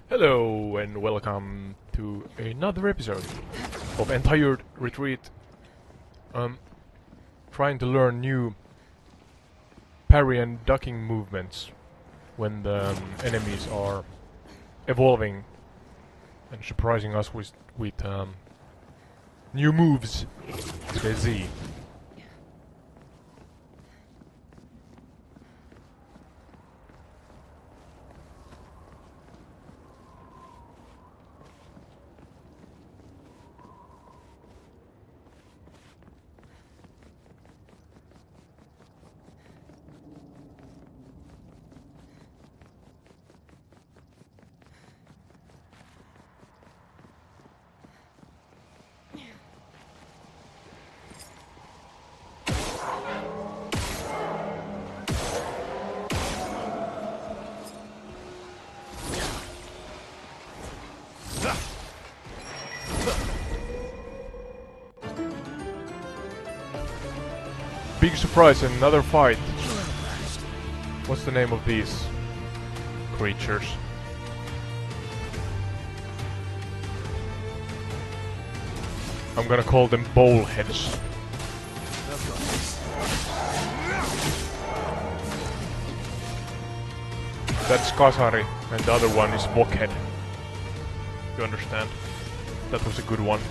Hello and welcome to another episode of Entire Retreat. Trying to learn new parry and ducking movements when the enemies are evolving and surprising us with new moves. The Z. Big surprise, another fight. What's the name of these creatures? I'm gonna call them bowlheads. That's Kasari, and the other one is Bokhead. You understand? That was a good one.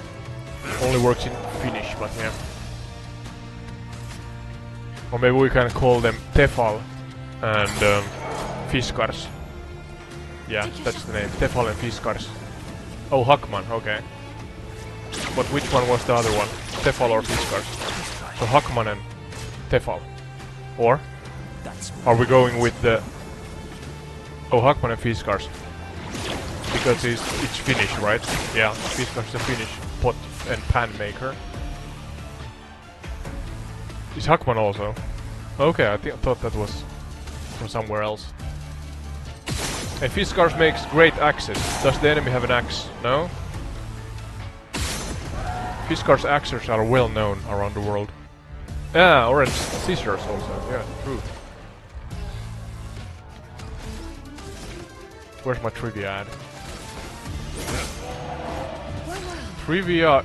Only works in Finnish, but yeah. Or maybe we can call them Tefal and Fiskars. Yeah, that's the name. Tefal and Fiskars. Oh, Hackman, okay. But which one was the other one? Tefal or Fiskars? So Hackman and Tefal. Or? Are we going with the... Oh, Hackman and Fiskars. Because it's Finnish, right? Yeah, Fiskars is a Finnish pot and pan maker. Is Hackman also? Okay, I thought that was from somewhere else. And Fiskars makes great axes. Does the enemy have an axe? No? Fiskars' axes are well known around the world. Ah, orange scissors also. Yeah, true. Where's my trivia ad? Trivia...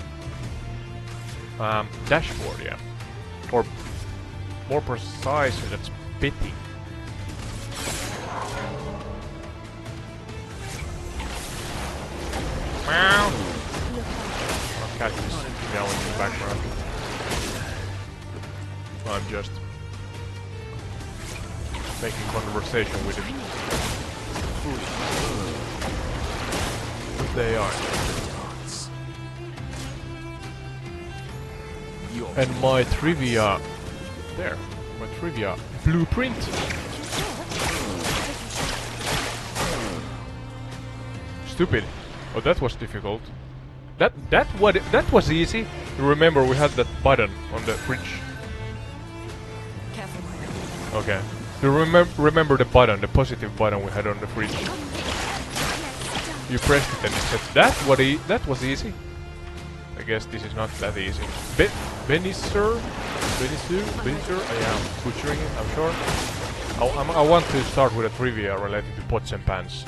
dashboard, yeah. Or more precisely, that's bitty. Meow. My cat is yelling in the background. I'm just making conversation with it. What they are. And my trivia... There. My trivia blueprint. Stupid. Oh, that was difficult. That was easy. Remember, we had that button on the fridge. Okay. You remember the button, the positive button we had on the fridge. You pressed it and it said, that was easy. I guess this is not that easy. Benisur? I am butchering it, I'm sure. I want to start with a trivia related to pots and pans.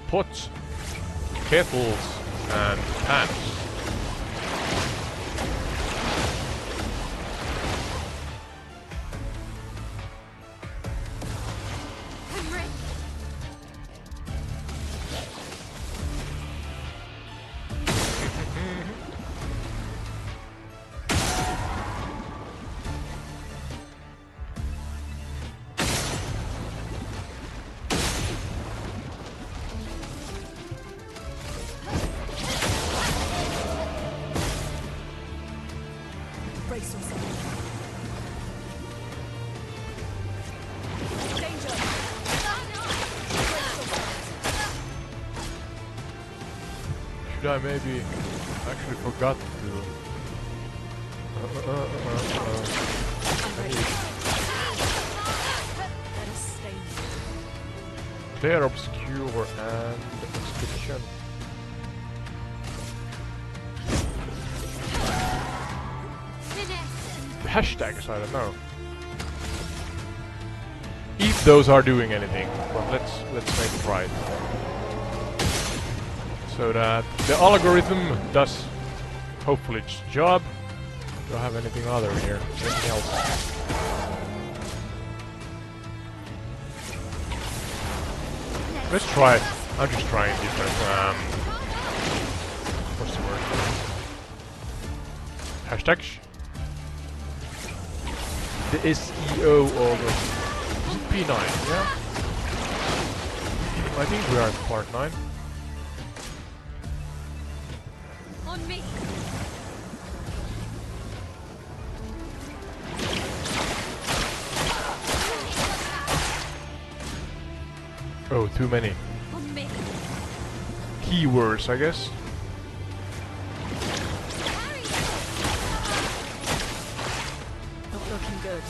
Pots, kettles, and pans. I maybe actually forgot to Clair, Obscur and Inscription. The hashtags, I don't know. Eat those are doing anything, but let's make it right. So that the algorithm does hopefully its job. Do I have anything other here? Anything else? Let's try it. I'm just trying different. What's the word? Hashtags. The SEO of is it P9? Yeah. I think we are at part 9. On me. Oh, too many. On me. Keywords, I guess. Not looking good.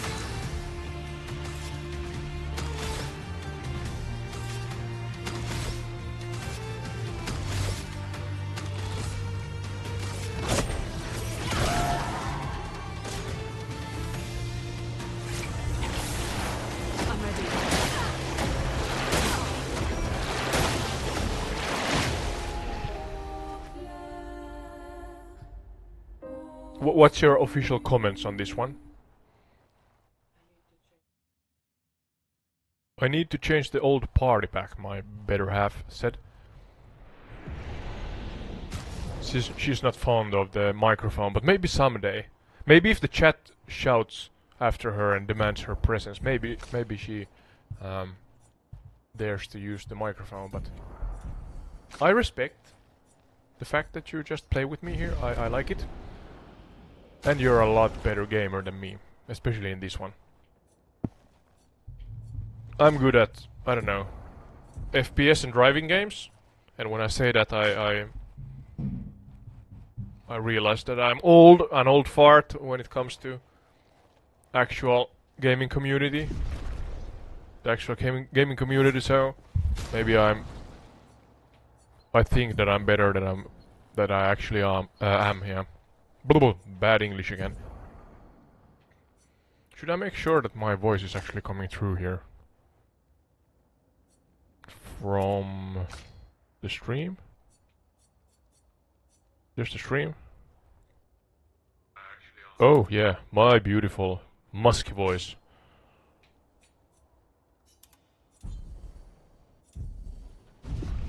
I'm ready. What's your official comments on this one? I need to change the old party pack, my better half said. She's not fond of the microphone, but maybe someday. Maybe if the chat shouts after her and demands her presence, maybe she dares to use the microphone, but I respect the fact that you just play with me here. I like it. And you're a lot better gamer than me, especially in this one. I'm good at, I don't know, FPS and driving games, and when I say that I realize that I'm an old fart when it comes to actual gaming community. The actual gaming community, so maybe I think that I'm better than I actually am, yeah. Bad English again. Should I make sure that my voice is actually coming through here? From the stream? Just the stream? Oh yeah, my beautiful musky voice.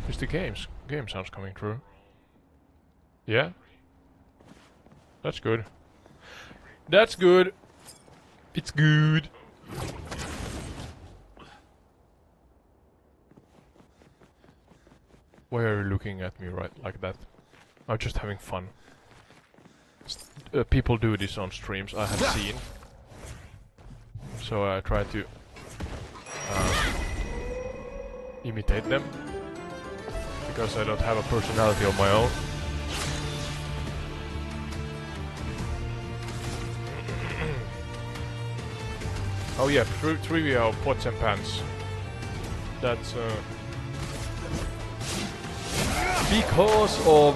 Is the game sounds coming through? Yeah? That's good. That's good. It's good. Why are you looking at me right like that? I'm just having fun. People do this on streams, I have seen. So I try to imitate them. Because I don't have a personality of my own. Oh yeah, trivia of pots and pans. That's because of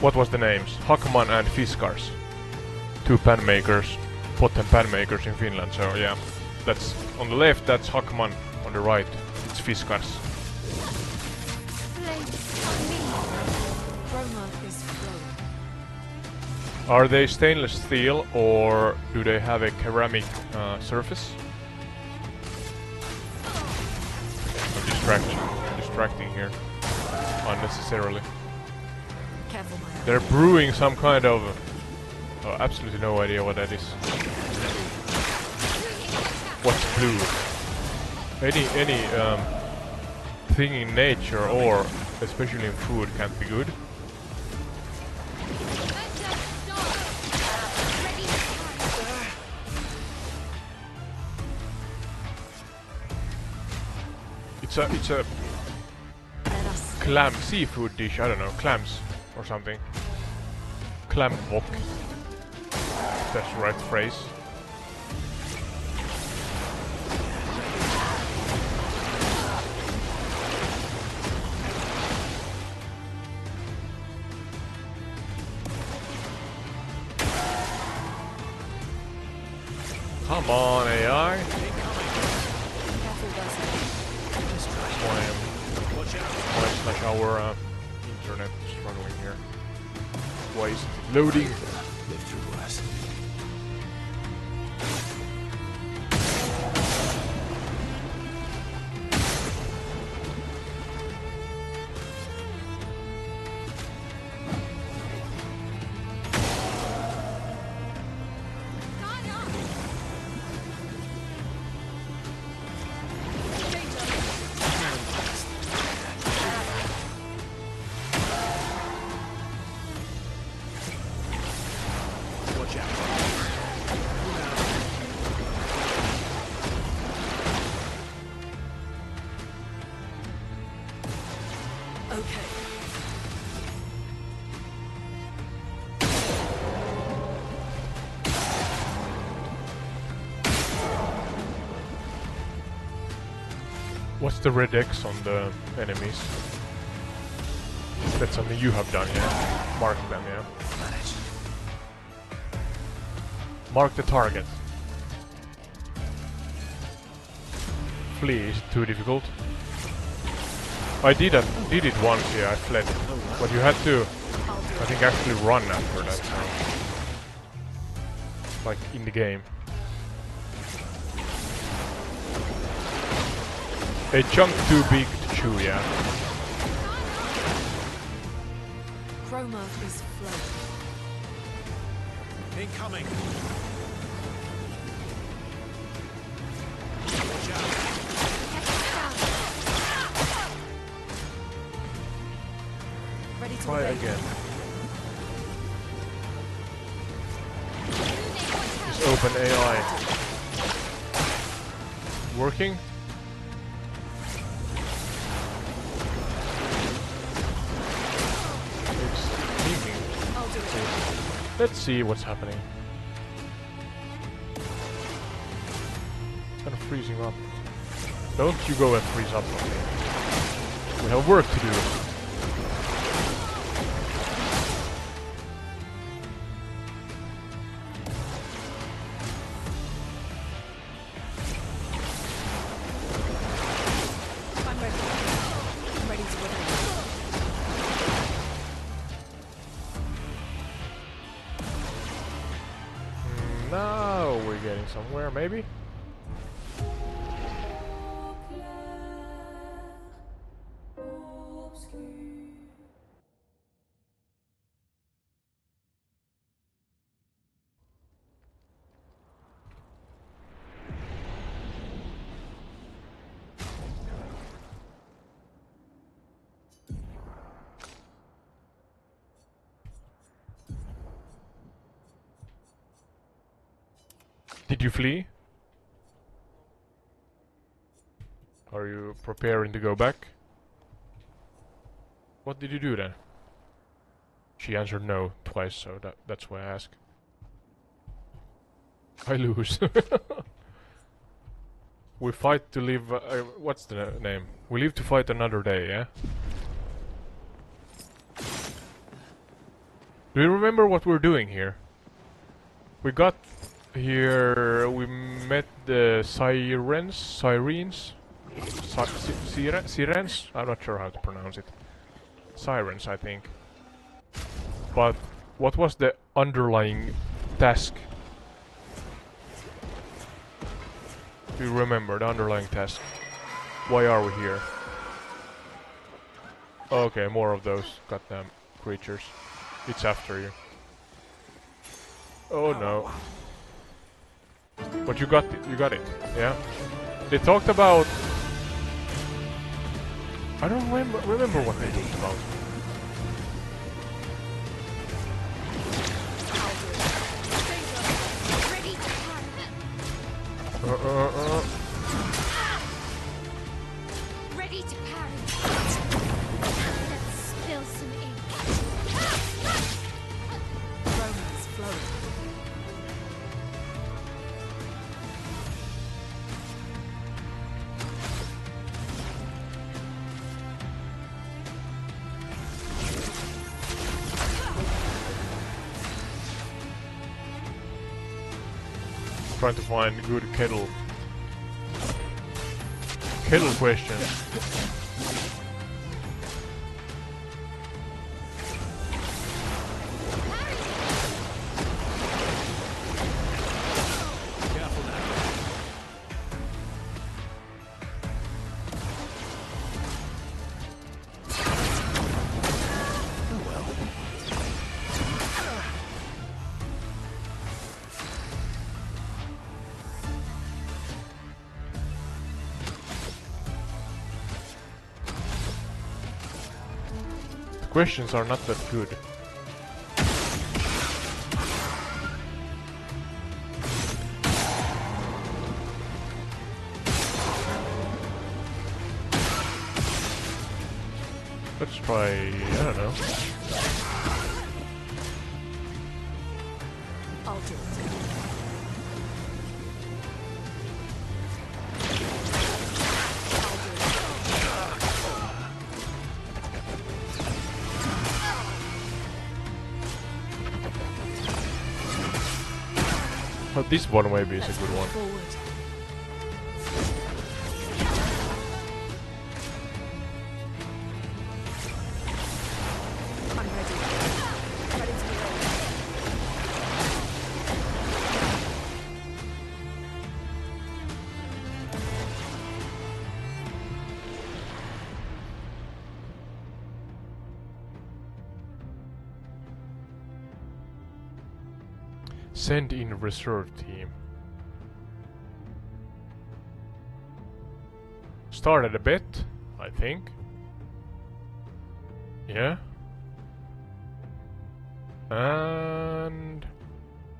what was the names? Hackman and Fiskars. Two pan makers, pot and pan makers in Finland. So yeah, that's on the left. That's Hackman. On the right, it's Fiskars. Are they stainless steel or do they have a ceramic surface? I'm distracting here unnecessarily. They're brewing some kind of... Oh, absolutely no idea what that is. What's blue? Any thing in nature or especially in food can't be good. It's a clam seafood dish, I don't know, clams or something. Clam wok. That's the right phrase. Come on, AI. our internet struggling here. Why is it loading? Live through us. What's the red X on the enemies? That's something you have done, yeah? Mark them, yeah? Mark the target. Flee, is it too difficult? I did it once, yeah, I fled. But you had to, I think, actually run after that, so. Like, in the game. A chunk too big to chew, yeah. Chroma is floating. Incoming. Watch out. Ready to Try evade. again. Just open AI. Working? I'll do it. Let's see what's happening. It's kind of freezing up. Don't you go and freeze up on me. We have work to do. I'm ready. I'm ready to evade. Now we're getting somewhere, maybe? Did you flee? Are you preparing to go back? What did you do then? She answered no twice, so that's why I ask. I lose. We fight to live... what's the name? We live to fight another day, yeah? Do you remember what we're doing here? We got here... we met the sirens? Sirens? Sirens? I'm not sure how to pronounce it. Sirens, I think. But what was the underlying task? Do you remember the underlying task? Why are we here? Okay, more of those goddamn creatures. It's after you. Oh no. But you got it, yeah? They talked about... I don't remember what they talked about. Ready to parry. Let's spill some ink. Romance flowing. Trying to find good kettle questions. questions are not that good. Let's try, I don't know. I'll do it. Oh, this one maybe is a good one. Forward. I'm ready. Ready to be ready. Send in reserve team. Started a bet, I think. Yeah. And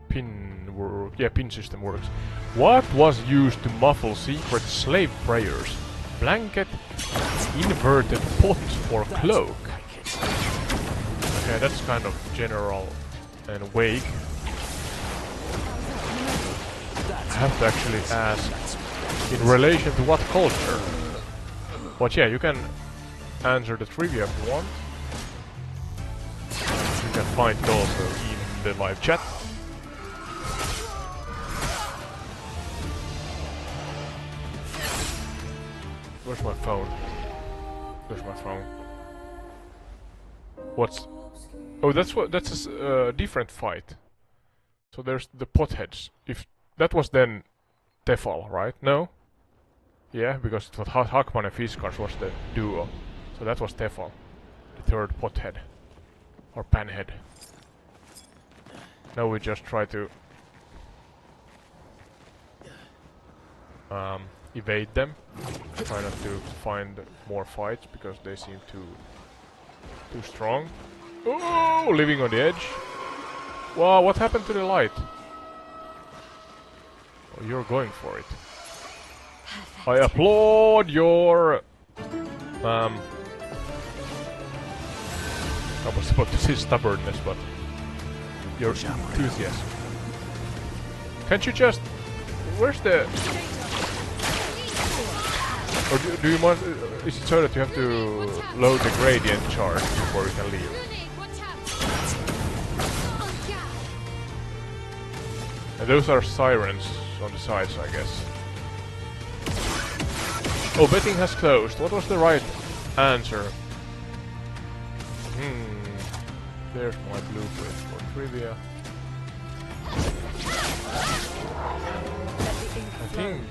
pin work. Yeah, pin system works. What was used to muffle secret slave prayers? Blanket, inverted pot, or cloak? Okay, that's kind of general and vague. I have to actually ask in relation to what culture. But yeah, you can answer the trivia if you want. You can find it also in the live chat. Where's my phone? Where's my phone? What's... Oh, that's a different fight. So there's the potheads. If that was then Tefal, right? No? Yeah, because it was Hackman and Fiskars was the duo. So that was Tefal. The third pothead. Or panhead. Now we just try to evade them. Try not to find more fights because they seem too strong. Oh, living on the edge. Wow, what happened to the light? Oh, you're going for it. Perfect. I applaud your I was about to say stubbornness, but your enthusiasm. Can't you just... Where's the... Or do you want... Is it so that you have to load the gradient chart before you can leave? And those are sirens on the sides, I guess. Oh, betting has closed. What was the right answer? There's my blueprint for trivia. I think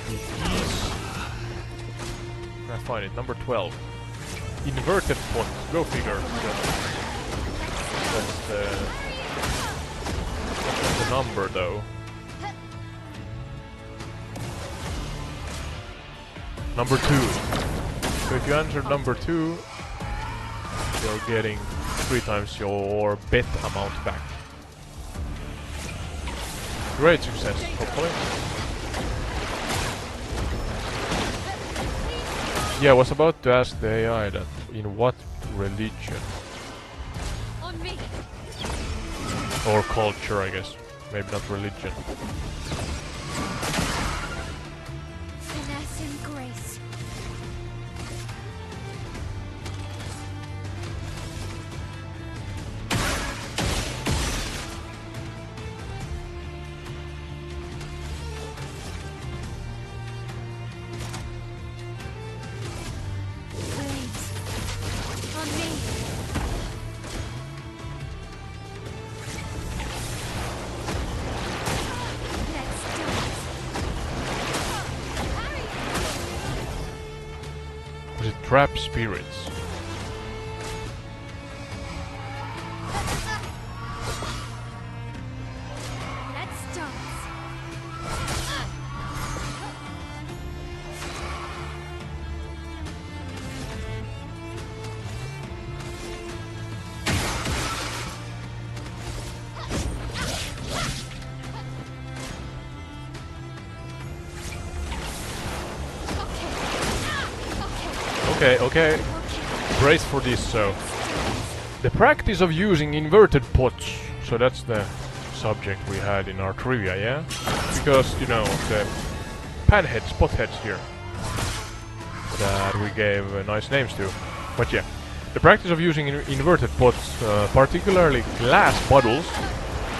it is... I find it, number 12. Inverted pot. Go figure. That's the number though. Number 2. So if you answer number 2, you're getting 3 times your bet amount back. Great success, hopefully. Yeah, I was about to ask the AI that in what religion On me. or culture, I guess, maybe not religion. Finesse and grace. Blades. On me. Let's do it. Was it trap spirits? Let's dance. Okay. Brace for this, so... The practice of using inverted pots. So that's the subject we had in our trivia, yeah? Because, you know, the panheads, potheads here. That we gave nice names to. But yeah. The practice of using inverted pots, particularly glass bottles,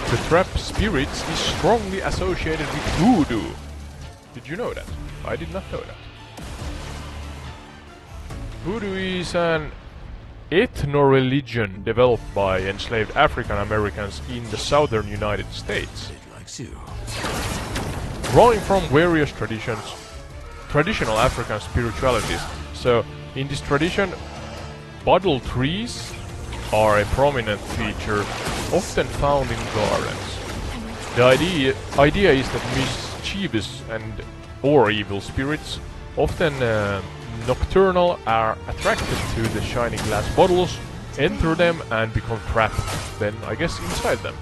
to trap spirits is strongly associated with voodoo. Did you know that? I did not know that. Voodoo is an ethno-religion developed by enslaved African Americans in the southern United States. Drawing from various traditional African spiritualities. So, in this tradition, bottle trees are a prominent feature, often found in gardens. The idea is that mischievous or evil spirits, often nocturnal, are attracted to the shiny glass bottles, enter them and become trapped, then I guess inside them.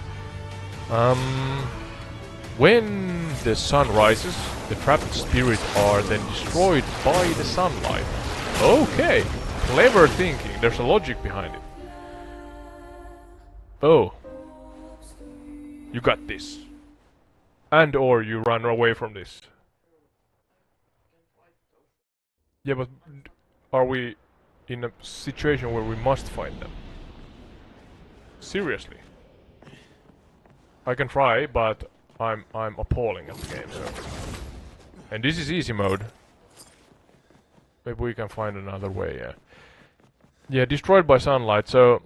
When the sun rises, the trapped spirits are then destroyed by the sunlight. Okay, clever thinking, there's a logic behind it. Oh. You got this. And or you run away from this. Yeah, but are we in a situation where we must fight them? Seriously. I can try, but I'm appalling at the game, so. And this is easy mode. Maybe we can find another way, yeah. Yeah, destroyed by sunlight, so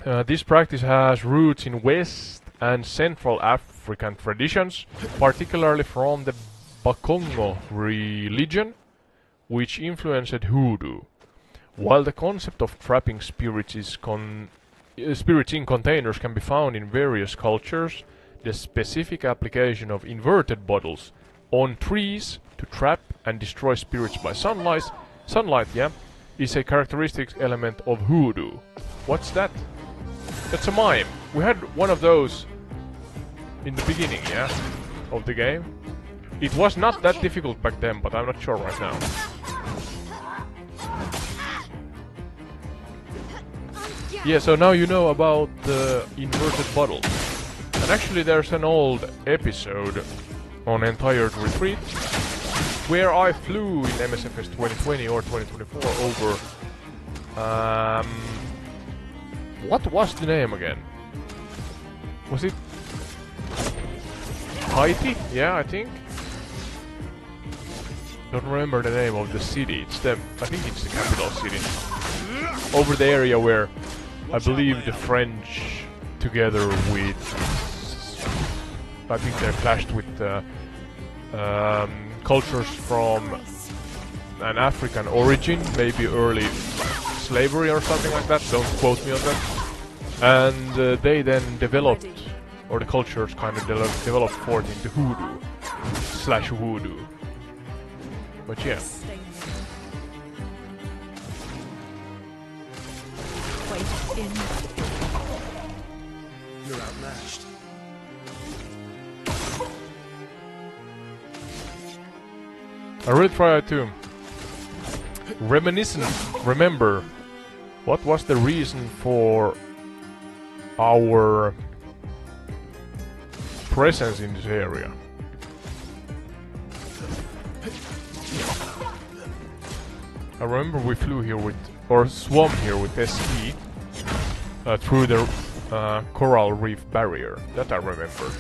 this practice has roots in West and Central African traditions, particularly from the Bakongo religion, which influenced hoodoo. While the concept of trapping spirits in containers can be found in various cultures, the specific application of inverted bottles on trees to trap and destroy spirits by sunlight, is a characteristic element of hoodoo. What's that? That's a mime. We had one of those in the beginning, yeah, of the game. It was not that difficult back then, but I'm not sure right now. Yeah, so now you know about the inverted bottles. And actually there's an old episode on Entired Retreat where I flew in MSFS 2020 or 2024 over... what was the name again? Was it... Haiti? Yeah, I think. Don't remember the name of the city. It's the... I think it's the capital city. Over the area where I believe the French, together with... I think they clashed with cultures from an African origin, maybe early slavery or something like that, don't quote me on that. And they then developed, or the cultures kind of developed forth into hoodoo/voodoo. But yeah. You're outmatched. I really try to remember what was the reason for our presence in this area. I remember we flew here with, or swam here with SE through the coral reef barrier. That I remember.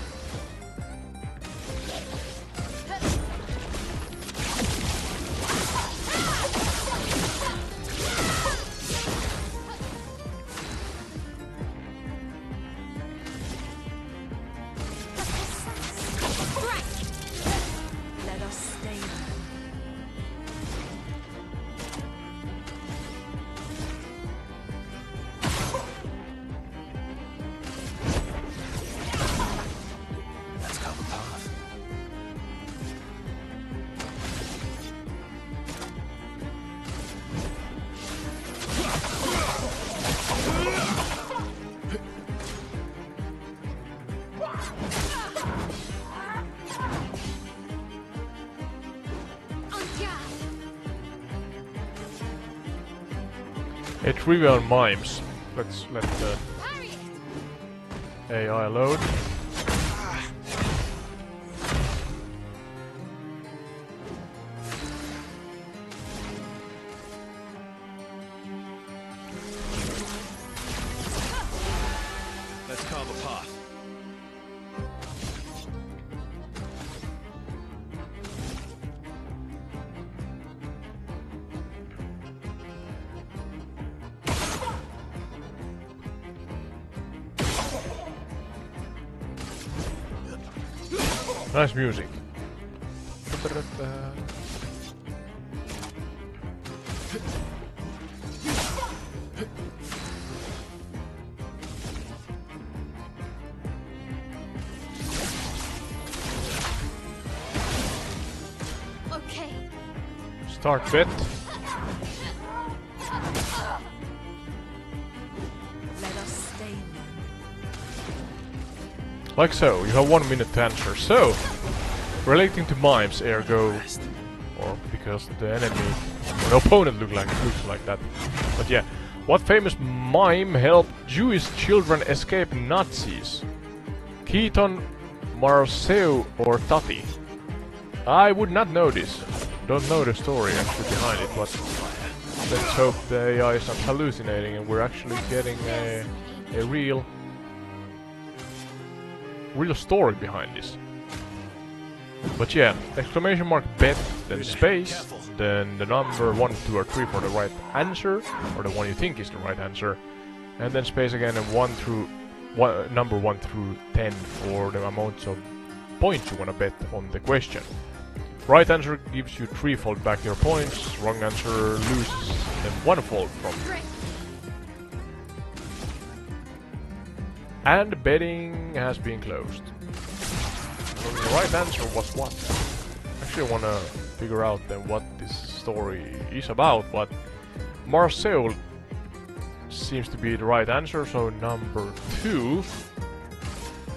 A trivial mimes. Let's let the AI load. Let's carve a path. Nice music. Okay. Start bet. Let us stay now. Like so, you have 1 minute to answer. So, relating to mimes, ergo, or because the enemy or the opponent looks like that. But yeah, what famous mime helped Jewish children escape Nazis? Keaton, Marcel, or Tati? I would not know this. Don't know the story actually behind it, but let's hope the AI is not hallucinating and we're actually getting a real story behind this. But yeah, exclamation mark bet, then space, then the number 1, 2, or 3 for the right answer, or the one you think is the right answer, and then space again and number 1 through 10 for the amounts of points you want to bet on the question. Right answer gives you 3-fold back your points, wrong answer loses them 1-fold from you. And betting has been closed. So the right answer was what? Actually, I want to figure out then what this story is about, but Marcel seems to be the right answer, so number 2.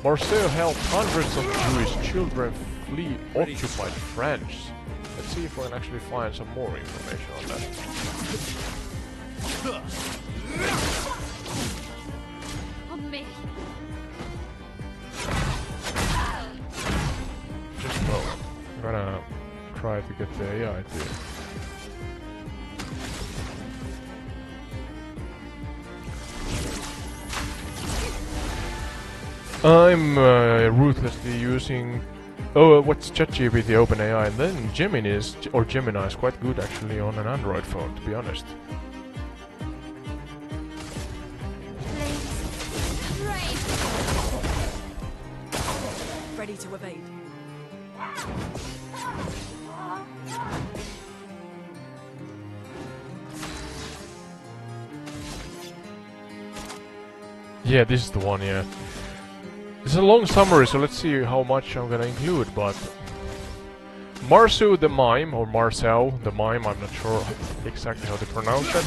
Marcel helped hundreds of Jewish children flee occupied France. Let's see if we can actually find some more information on that. On me. Just a moment. I'm gonna try to get the AI to... I'm ruthlessly using... Oh, what's ChatGPT, OpenAI, and then Gemini is quite good actually on an Android phone, to be honest. Ready to evade. Yeah, this is the one, yeah. It's a long summary, so let's see how much I'm gonna include, but... Marceau the mime, or Marcel the mime, I'm not sure exactly how to pronounce it.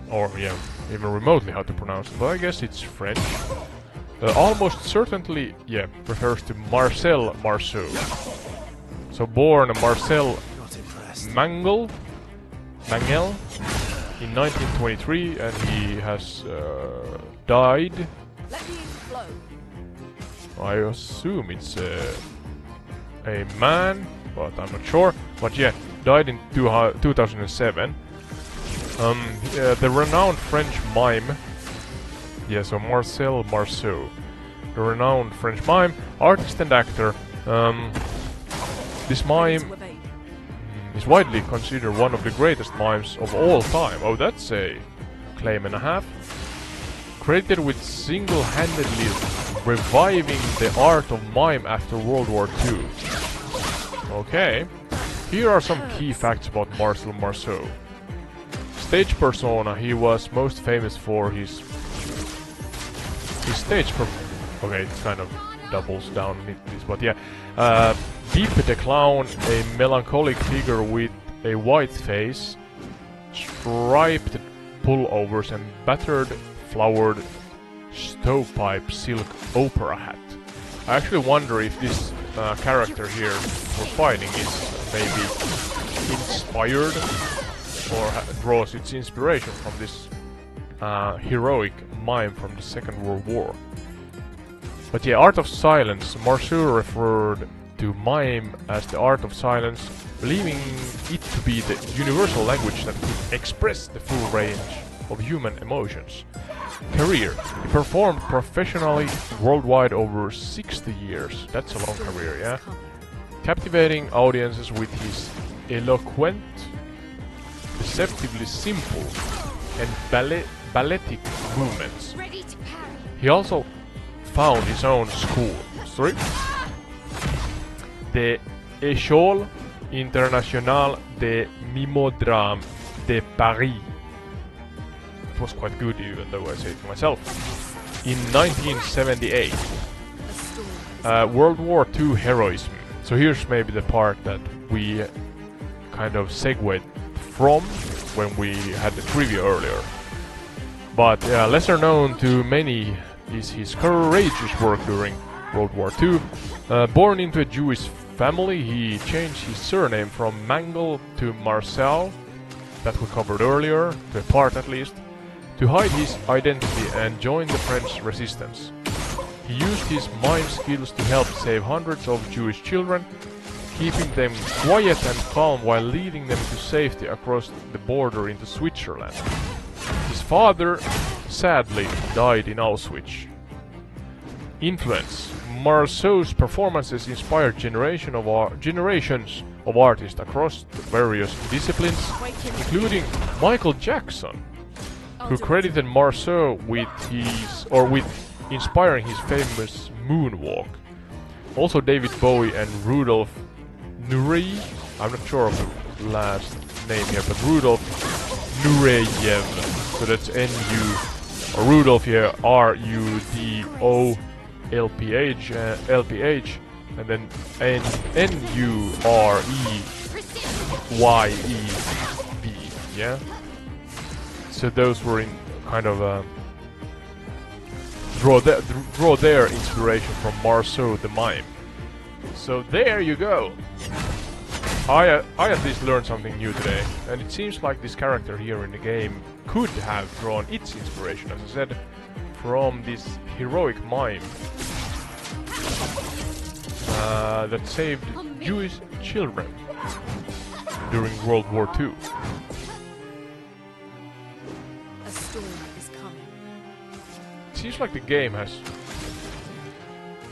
Or, yeah, even remotely how to pronounce it, but I guess it's French. Almost certainly, yeah, refers to Marcel Marceau. So born Marcel Mangel in 1923, and he has died. Let the ink flow. I assume it's a man, but I'm not sure. But yeah, died in 2007. The renowned French mime. Yeah, so Marcel Marceau, the renowned French mime, artist and actor. This mime is widely considered one of the greatest mimes of all time. Oh, that's a claim and a half. Credited with single-handedly reviving the art of mime after World War II. Okay, here are some key facts about Marcel Marceau. Stage persona, he was most famous for his stage okay, it kind of doubles down this, but yeah. Deep the Clown, a melancholic figure with a white face, striped pullovers and battered flowered stovepipe silk opera hat. I actually wonder if this character here we're fighting is maybe inspired or draws its inspiration from this heroic mime from the Second World War. But yeah, Art of Silence. Marceau referred to mime as the art of silence, believing it to be the universal language that could express the full range of human emotions. Career. He performed professionally worldwide over 60 years. That's a long career, yeah? Captivating audiences with his eloquent, deceptively simple, and balletic movements. Ready to parry. He also found his own school. Sorry? The École Internationale de Mimodrame de Paris. It was quite good, even though I say it myself. In 1978. World War II heroism. So here's maybe the part that we kind of segued from when we had the trivia earlier. But lesser known to many is his courageous work during World War II. Born into a Jewish family, he changed his surname from Mangel to Marcel, that we covered earlier, to a part at least, to hide his identity and join the French resistance. He used his mime skills to help save hundreds of Jewish children, keeping them quiet and calm while leading them to safety across the border into Switzerland. His father, sadly, died in Auschwitz. Influence. Marceau's performances inspired generations of artists across the various disciplines, including Michael Jackson, who credited Marceau with inspiring his famous moonwalk. Also David Bowie and Rudolf Nureyev, I'm not sure of the last name here, but Rudolf Nureyev, so that's N-U, or Rudolf here, R-U-D-O-L-P-H, L-P-H, and then N-U-R-E-Y-E-V, yeah? So those were in kind of draw their inspiration from Marceau the mime. So there you go. I at least learned something new today, and it seems like this character here in the game could have drawn its inspiration, as I said, from this heroic mime that saved Jewish children during World War II. A storm is coming. Seems like the game has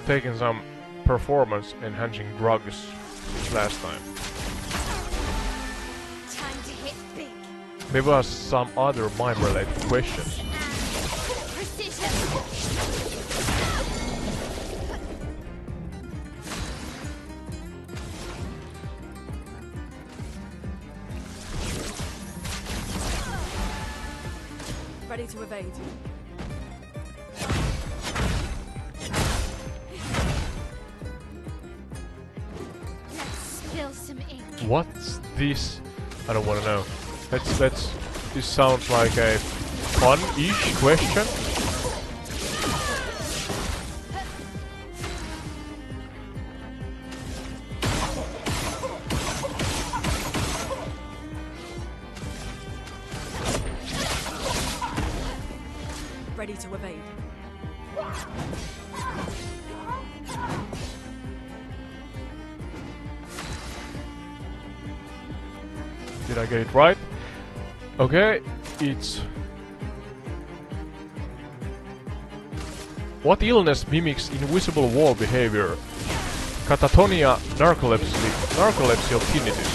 taken some performance enhancing drugs since last time. Time to hit big. Maybe ask some other mime related questions. Precision. Ready to evade. Let's spill some ink. What's this? I don't want to know. Let's. This sounds like a fun-ish question. Ready to evade. Did I get it right? Okay, it's... What illness mimics invisible wall behavior? Catatonia, narcolepsy or tinnitus?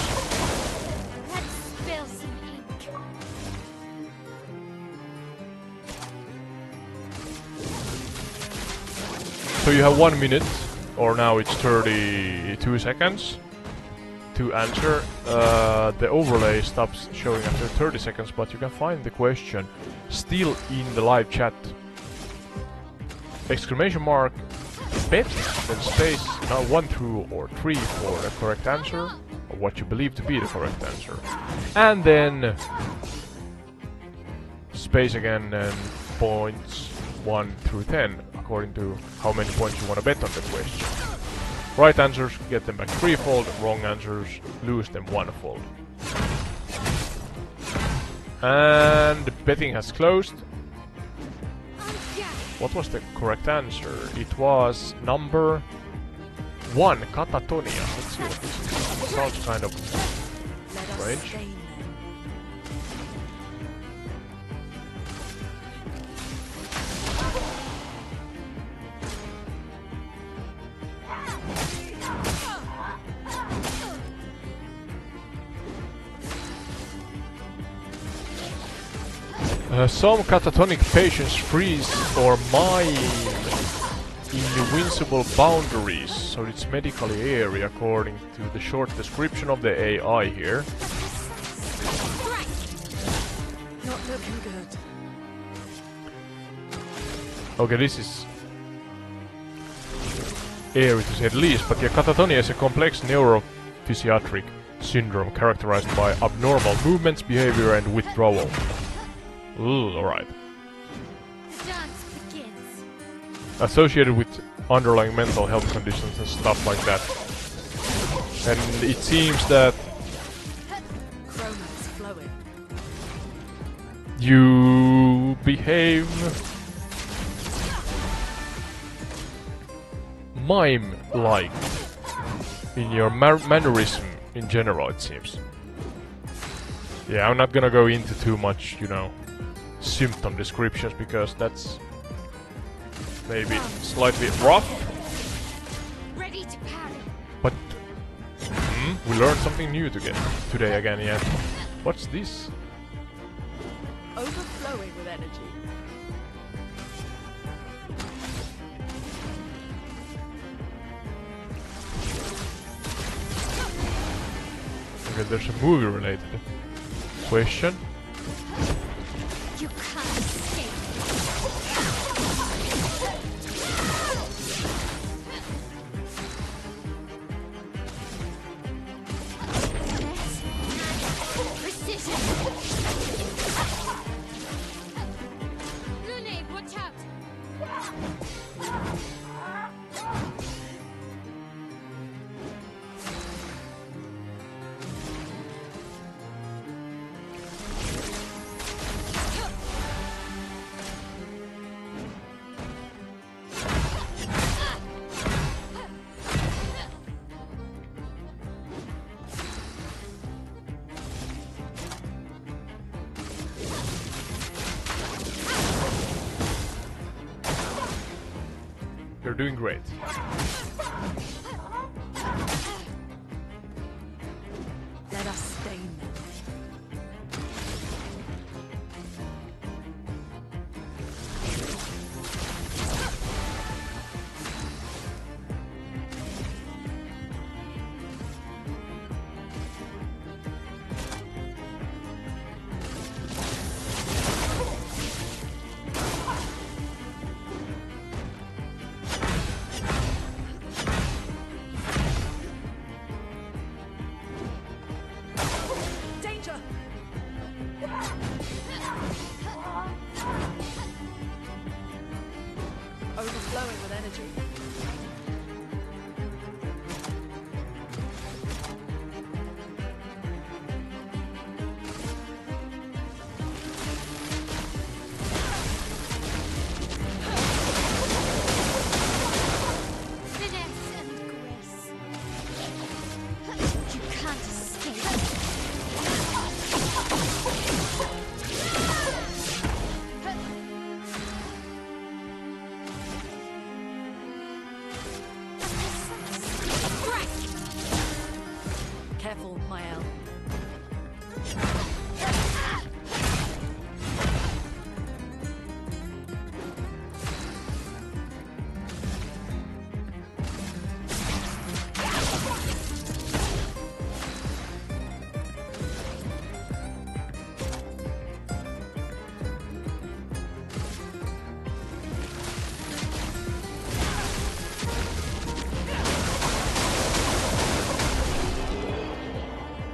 Let's spill some ink. So you have 1 minute, or now it's 32 seconds to answer. The overlay stops showing after 30 seconds, but you can find the question still in the live chat. Exclamation mark, bet, then space, now 1, 2 or 3 for the correct answer, or what you believe to be the correct answer. And then space again and points 1 through 10, according to how many points you want to bet on the question. Right answers, get them back threefold, wrong answers, lose them onefold. And the betting has closed. Yeah. What was the correct answer? It was number 1, Catatonia. Let's see what this is. Sounds kind of Let us strange. stain them. Some catatonic patients freeze or mine invincible boundaries, so it's medically airy according to the short description of the AI here. Not looking good. Okay, this is airy to say the least, but yeah, catatonia is a complex neuropsychiatric syndrome characterized by abnormal movements, behavior and withdrawal. Ooh, alright. The dance begins. Associated with underlying mental health conditions and stuff like that. And it seems that Chroma's flowing. you behave mime-like in your mannerism in general, it seems. Yeah, I'm not gonna go into too much, you know, symptom descriptions because that's maybe slightly rough, Ready to parry. but we learned something new today again, yeah. What's this? Overflowing with energy. Okay, there's a movie-related question. You can't escape. Precision. Lune, watch out. You're doing great. Let us stain them. Danger! Overflowing with energy. Finesse and grace. You can't escape. Careful, Mael.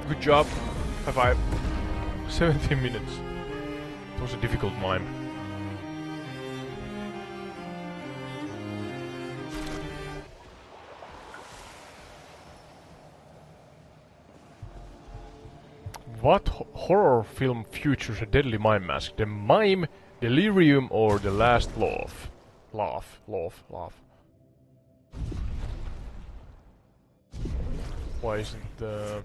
Good job. High five. 17 minutes. It was a difficult mime. What horror film features a deadly mime mask? The mime, delirium, or the last laugh? Laugh. Why isn't the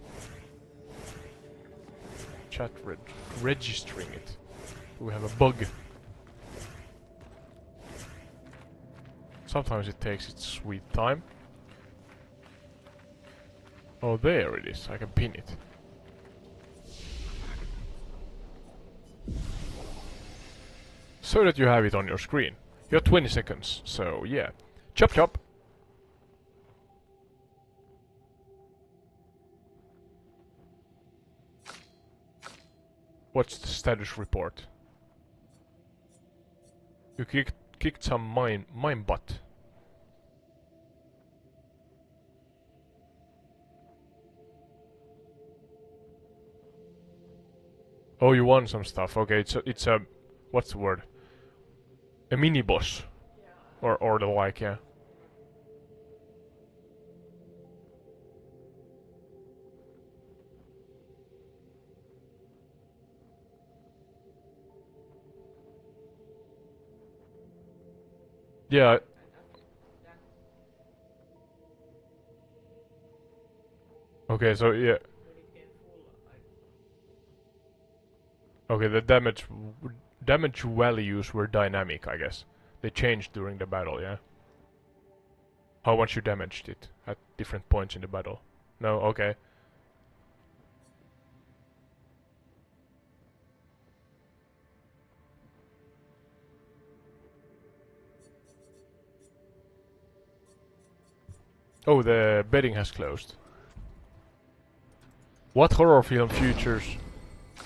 chat registering it? Do we have a bug? Sometimes it takes its sweet time. Oh, there it is. I can pin it. So that you have it on your screen. You have 20 seconds, so yeah. Chop chop! What's the status report? You kicked some mime butt. Oh, you won some stuff. Okay, it's a what's the word? A mini boss, or the like, yeah. Yeah. Okay, so yeah. Okay, the damage values were dynamic, I guess. They changed during the battle, yeah? How much you damaged it at different points in the battle. No, okay. Oh, the betting has closed. What horror film features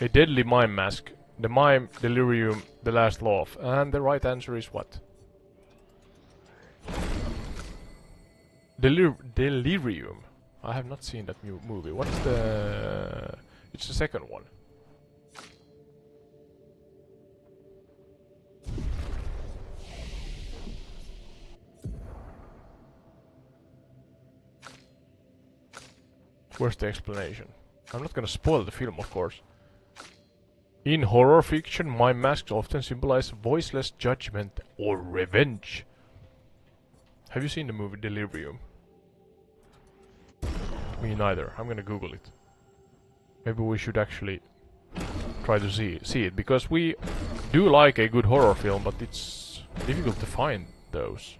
a deadly mime mask? The mime, delirium, the last laugh. And the right answer is what? Delirium. I have not seen that new movie. What's the... It's the second one. Where's the explanation? I'm not gonna spoil the film, of course. In horror fiction, mime masks often symbolize voiceless judgment or revenge. Have you seen the movie Delirium? Me neither. I'm gonna Google it. Maybe we should actually try to see it, because we do like a good horror film, but it's difficult to find those.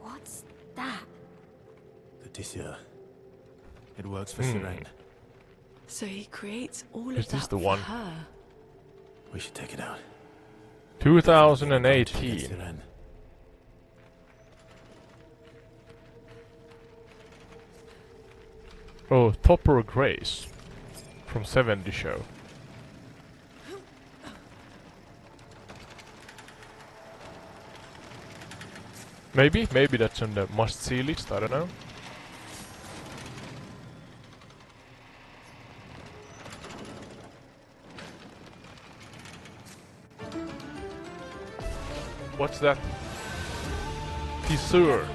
What's that? Leticia. It works for Siren. So he creates all Is of this that the for one? her. We should take it out. 2018. Siren. Oh, Topper Grace from 70 Show. Maybe that's on the must-see list, I don't know. What's that? Fissure.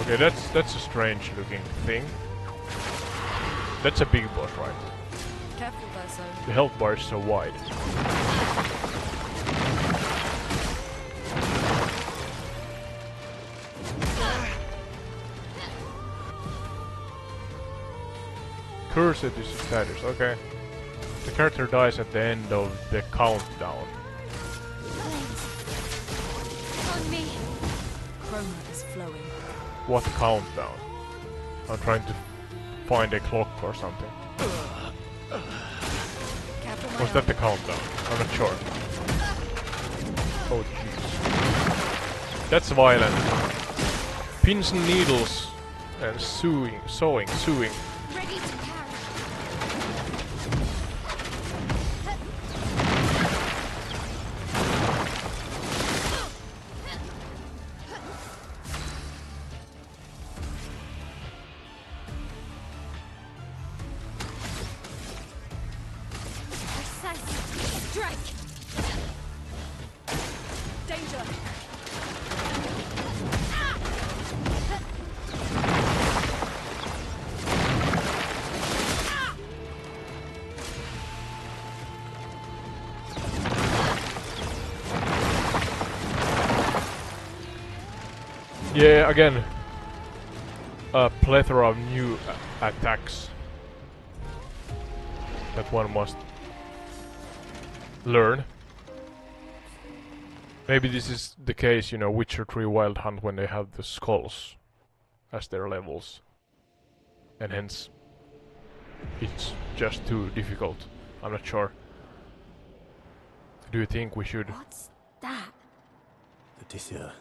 Okay, that's a strange looking thing. That's a big boss, right? Careful, Verso. The health bar is so wide. Cursed is the status, okay. The character dies at the end of the countdown. On me. Chroma is flowing. What countdown? I'm trying to find a clock or something. Careful, my Was that the countdown? I'm not sure. Oh jeez. That's violent. Pins and needles and sewing. Ready to carry. Yeah, again, a plethora of new attacks that one must learn. Maybe this is the case, you know, Witcher 3 Wild Hunt, when they have the skulls as their levels. And hence, it's just too difficult. I'm not sure. Do you think we should... What's that? Odysseus.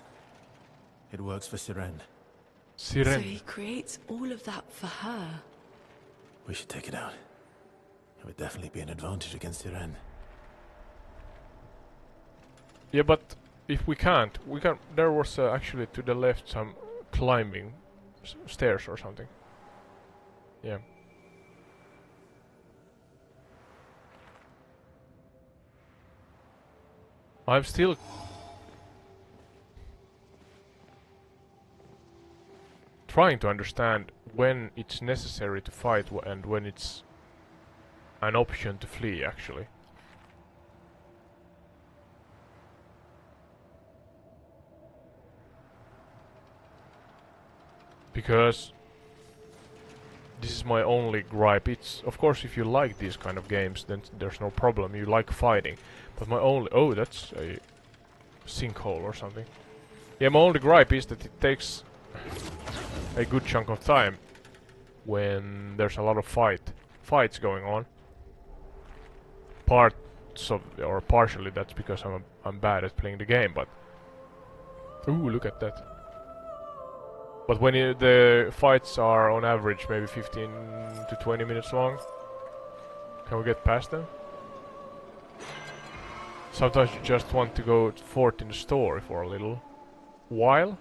It works for Siren. So Siren. he creates all of that for her. We should take it out. It would definitely be an advantage against Siren. Yeah, but if we can't, there was actually to the left some climbing stairs or something. Yeah. I'm still trying to understand when it's necessary to fight and when it's an option to flee, actually. Because this is my only gripe. It's, of course, if you like these kind of games, then there's no problem. You like fighting. But my only... Oh, that's a sinkhole or something. Yeah, my only gripe is that it takes a good chunk of time when there's a lot of fights going on. Parts of, or partially that's because I'm bad at playing the game, but... Ooh, look at that. But when the fights are on average maybe 15 to 20 minutes long, can we get past them? Sometimes you just want to go forth in the story for a little while.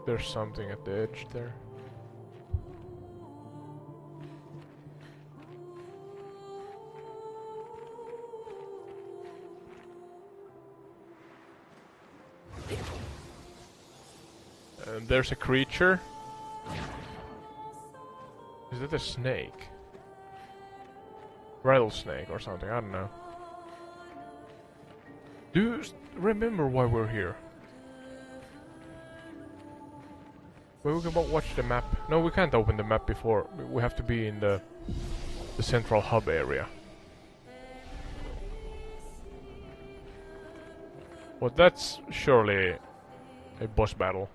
There's something at the edge there. And there's a creature. Is that a snake? Rattlesnake or something, I don't know. Do you remember why we're here? Well, we can watch the map. No, we can't open the map before. We have to be in the central hub area. Well, that's surely a boss battle.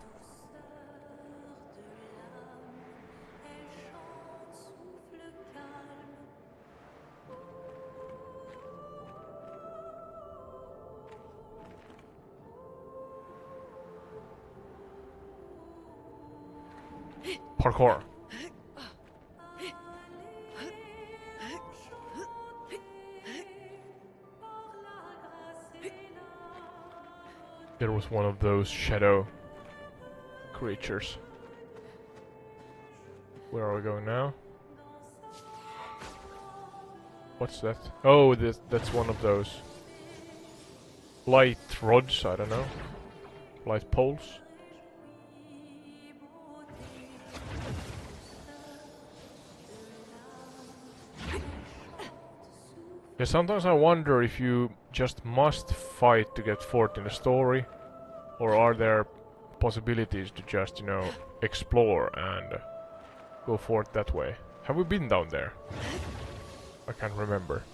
Parkour. There was one of those shadow creatures. Where are we going now? What's that? Oh, that's one of those light rods, I don't know. Light poles. Yeah, sometimes I wonder if you just must fight to get forth in the story, or are there possibilities to just, you know, explore and go forth that way. Have we been down there? I can't remember.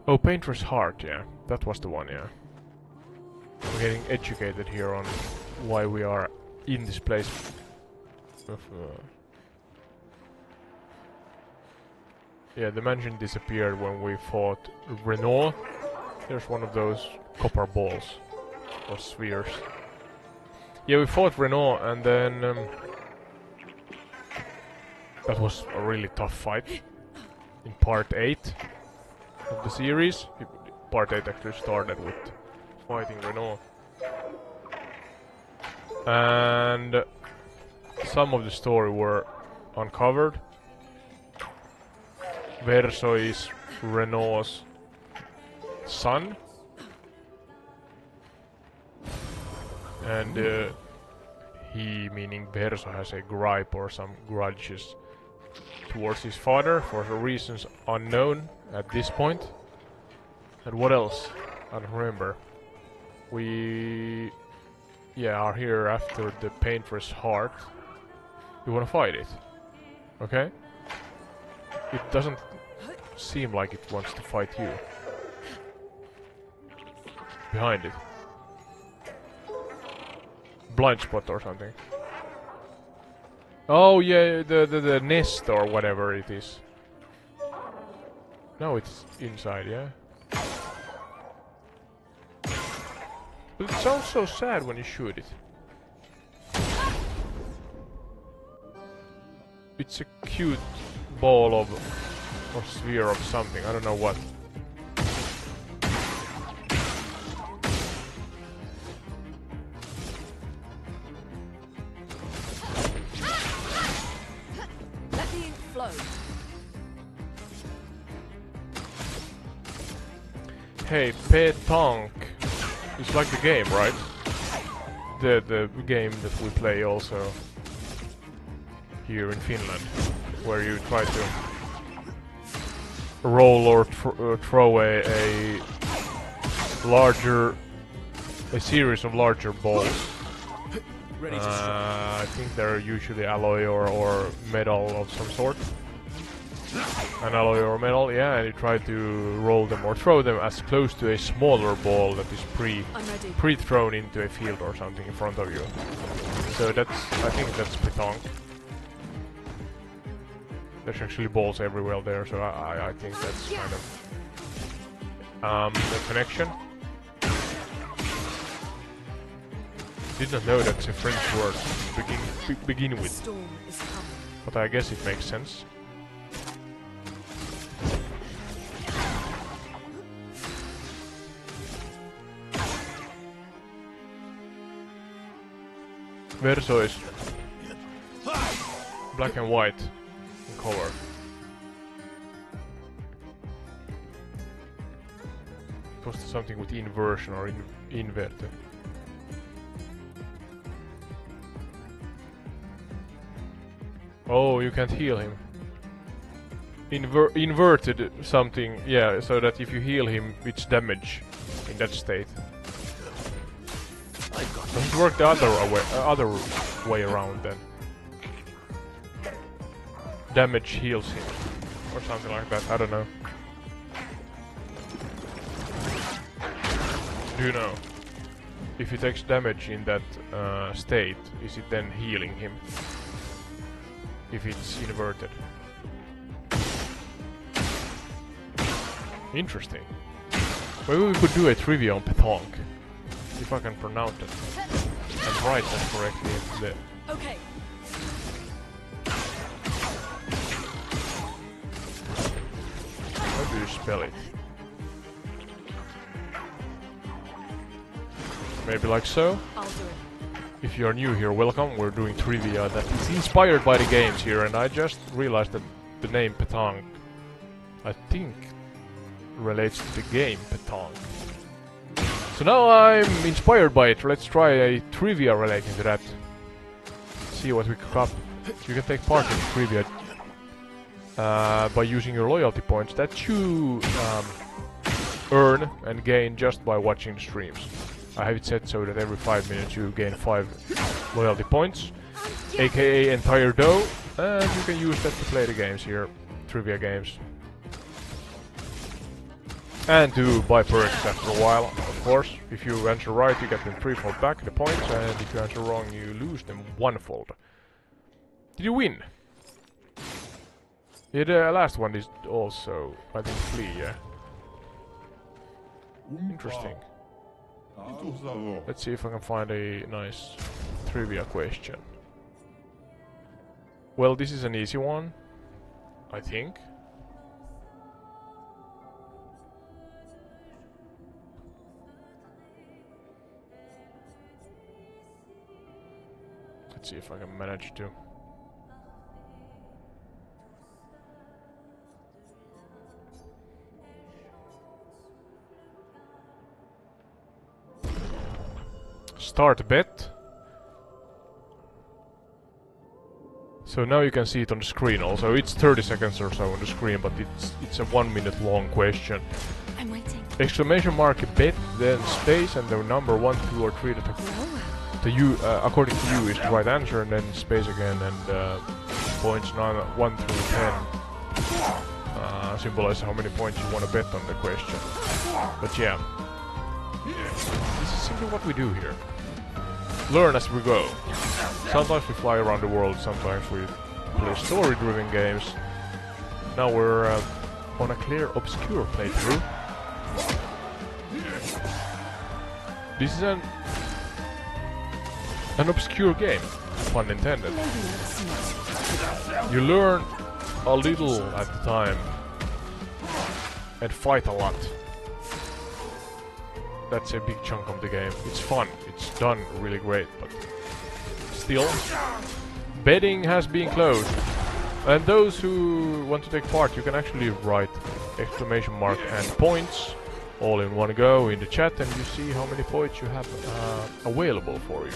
Oh, Painter's Heart, yeah. That was the one, yeah. We're getting educated here on why we are in this place. Yeah, the mansion disappeared when we fought Renault. There's one of those copper balls. Or spheres. Yeah, we fought Renault and then... that was a really tough fight. In part 8 of the series. Part 8 actually started with fighting Renault. And some of the story were uncovered. Verso is Renault's son. and he, meaning Verso, has a gripe or some grudges towards his father for reasons unknown at this point. And what else? I don't remember. We are here after the Painter's Heart. You wanna fight it? Okay? It doesn't seem like it wants to fight you. Behind it. Blind spot or something. Oh yeah, the nest or whatever it is. No, it's inside, yeah. But it sounds so sad when you shoot it. It's a cute ball of or sphere of something, I don't know what. Let the ink flow. Hey, Petanque. It's like the game, right? The game that we play also here in Finland, where you try to roll or throw a series of larger balls. I think they're usually alloy or metal of some sort. An alloy or metal, yeah, and you try to roll them or throw them as close to a smaller ball that is pre-thrown into a field or something in front of you. So I think that's Petanque. There's actually balls everywhere there, so I think that's kind of the connection. Did not know that's a French word to begin with, but I guess it makes sense. Verso is black and white in color. It was something with inversion or inverte. Oh, you can't heal him. Inverted something, yeah, so that if you heal him, it's damage in that state. Doesn't work the other way around then. Damage heals him, or something like that. I don't know. Do you know? If he takes damage in that state, is it then healing him? If it's inverted. Interesting. Maybe we could do a trivia on Petanque. If I can pronounce it and write that correctly into the... Okay. How do you spell it? Maybe like so? I'll do it. If you're new here, welcome. We're doing trivia that is inspired by the games here, and I just realized that the name Petanque, I think, relates to the game Petanque. So now I'm inspired by it. Let's try a trivia relating to that. See what we cook up. You can take part in trivia by using your loyalty points that you earn and gain just by watching the streams. I have it set so that every 5 minutes you gain 5 loyalty points, aka entire dough, and you can use that to play the games here, trivia games. And to buy perks after a while, of course. If you answer right, you get them threefold back, the points, and if you answer wrong, you lose them onefold. Did you win? Yeah, the last one is also, I think, flee, yeah. Interesting. Let's see if I can find a nice trivia question. Well, this is an easy one, I think. Let's see if I can manage to. Start bet. So now you can see it on the screen also. It's 30 seconds or so on the screen, but it's a 1 minute long question. I'm waiting. Exclamation mark bet, then space, and the number 1, 2, or 3 that the U, according to you, is the right answer, and then space again, and points 1 through 10 symbolize how many points you want to bet on the question. But yeah, this is simply what we do here. Learn as we go. Sometimes we fly around the world, sometimes we play story-driven games. Now we're on a Clair Obscur playthrough. This is an obscure game, pun intended. You learn a little at the time and fight a lot. That's a big chunk of the game. It's fun, it's done really great, but still, betting has been closed. And those who want to take part, you can actually write exclamation mark and points all in one go in the chat, and you see how many points you have available for you.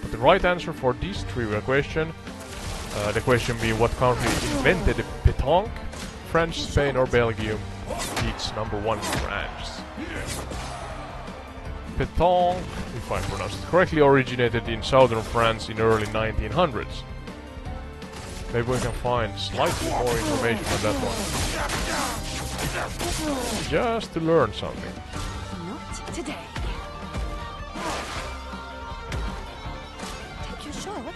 But the right answer for this trivia question, the question being what country invented the pétanque, France, Spain or Belgium, it's number 1 France. Pétanque, if I pronounce it correctly, originated in southern France in early 1900s. Maybe we can find slightly more information on that one. Just to learn something. Not today. Take your shot.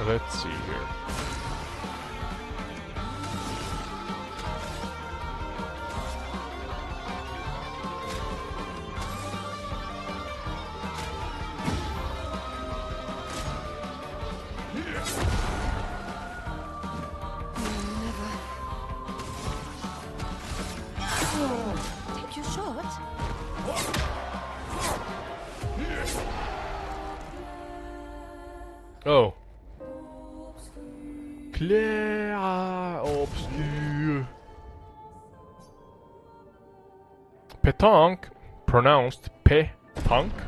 Let's see here. Take your shot. Oh. Clair Obscur. Pétanque, pronounced pétanque.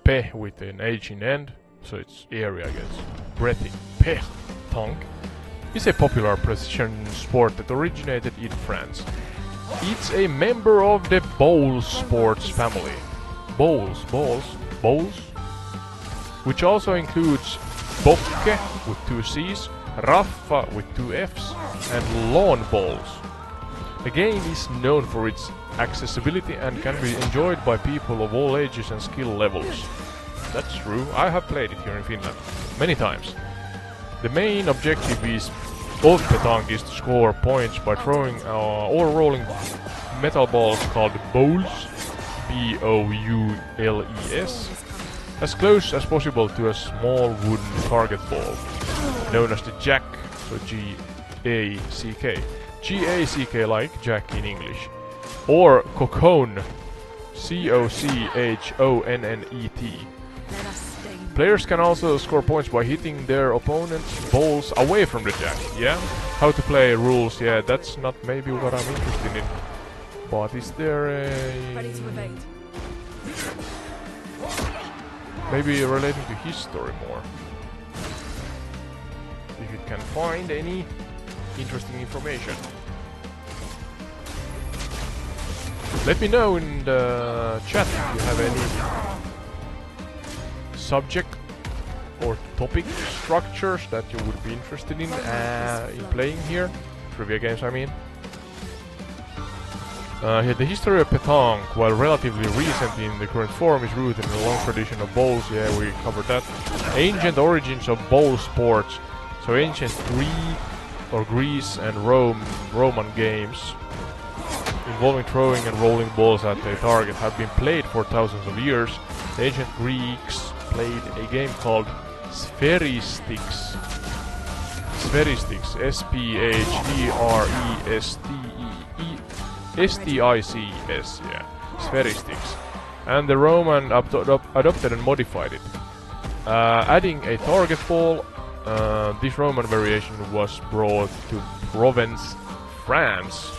P with an H in end, so it's area, I guess. Breathing. Pétanque is a popular precision sport that originated in France. It's a member of the bowl sports family. Bowls, which also includes bocce with 2 C's, raffa with 2 F's, and lawn bowls. The game is known for its accessibility and can be enjoyed by people of all ages and skill levels. That's true, I have played it here in Finland many times. The main objective of pétanque is to score points by throwing or rolling metal balls called bowls, B-O-U-L-E-S, as close as possible to a small wooden target ball, known as the jack, so G-A-C-K. G-A-C-K like jack in English. Or coconne, C-O-C-H-O-N-N-E-T. Players can also score points by hitting their opponent's balls away from the jack, yeah? How to play rules, yeah, that's not maybe what I'm interested in. But is there a... Ready to evade. maybe relating to history more? If you can find any interesting information. Let me know in the chat if you have any subject or topic structures that you would be interested in playing here. Trivia games, I mean. Here, the history of pétanque, while relatively recent in the current form, is rooted in a long tradition of bowls. Yeah, we covered that. Ancient origins of bowl sports. So ancient Greece and Roman games involving throwing and rolling balls at a target have been played for thousands of years. The ancient Greeks played a game called Spheristics. S-P-H-E-R-E-S-T-I-C-S, yeah. Spheristics. And the Roman adopted and modified it. Adding a target ball, this Roman variation was brought to Provence, France,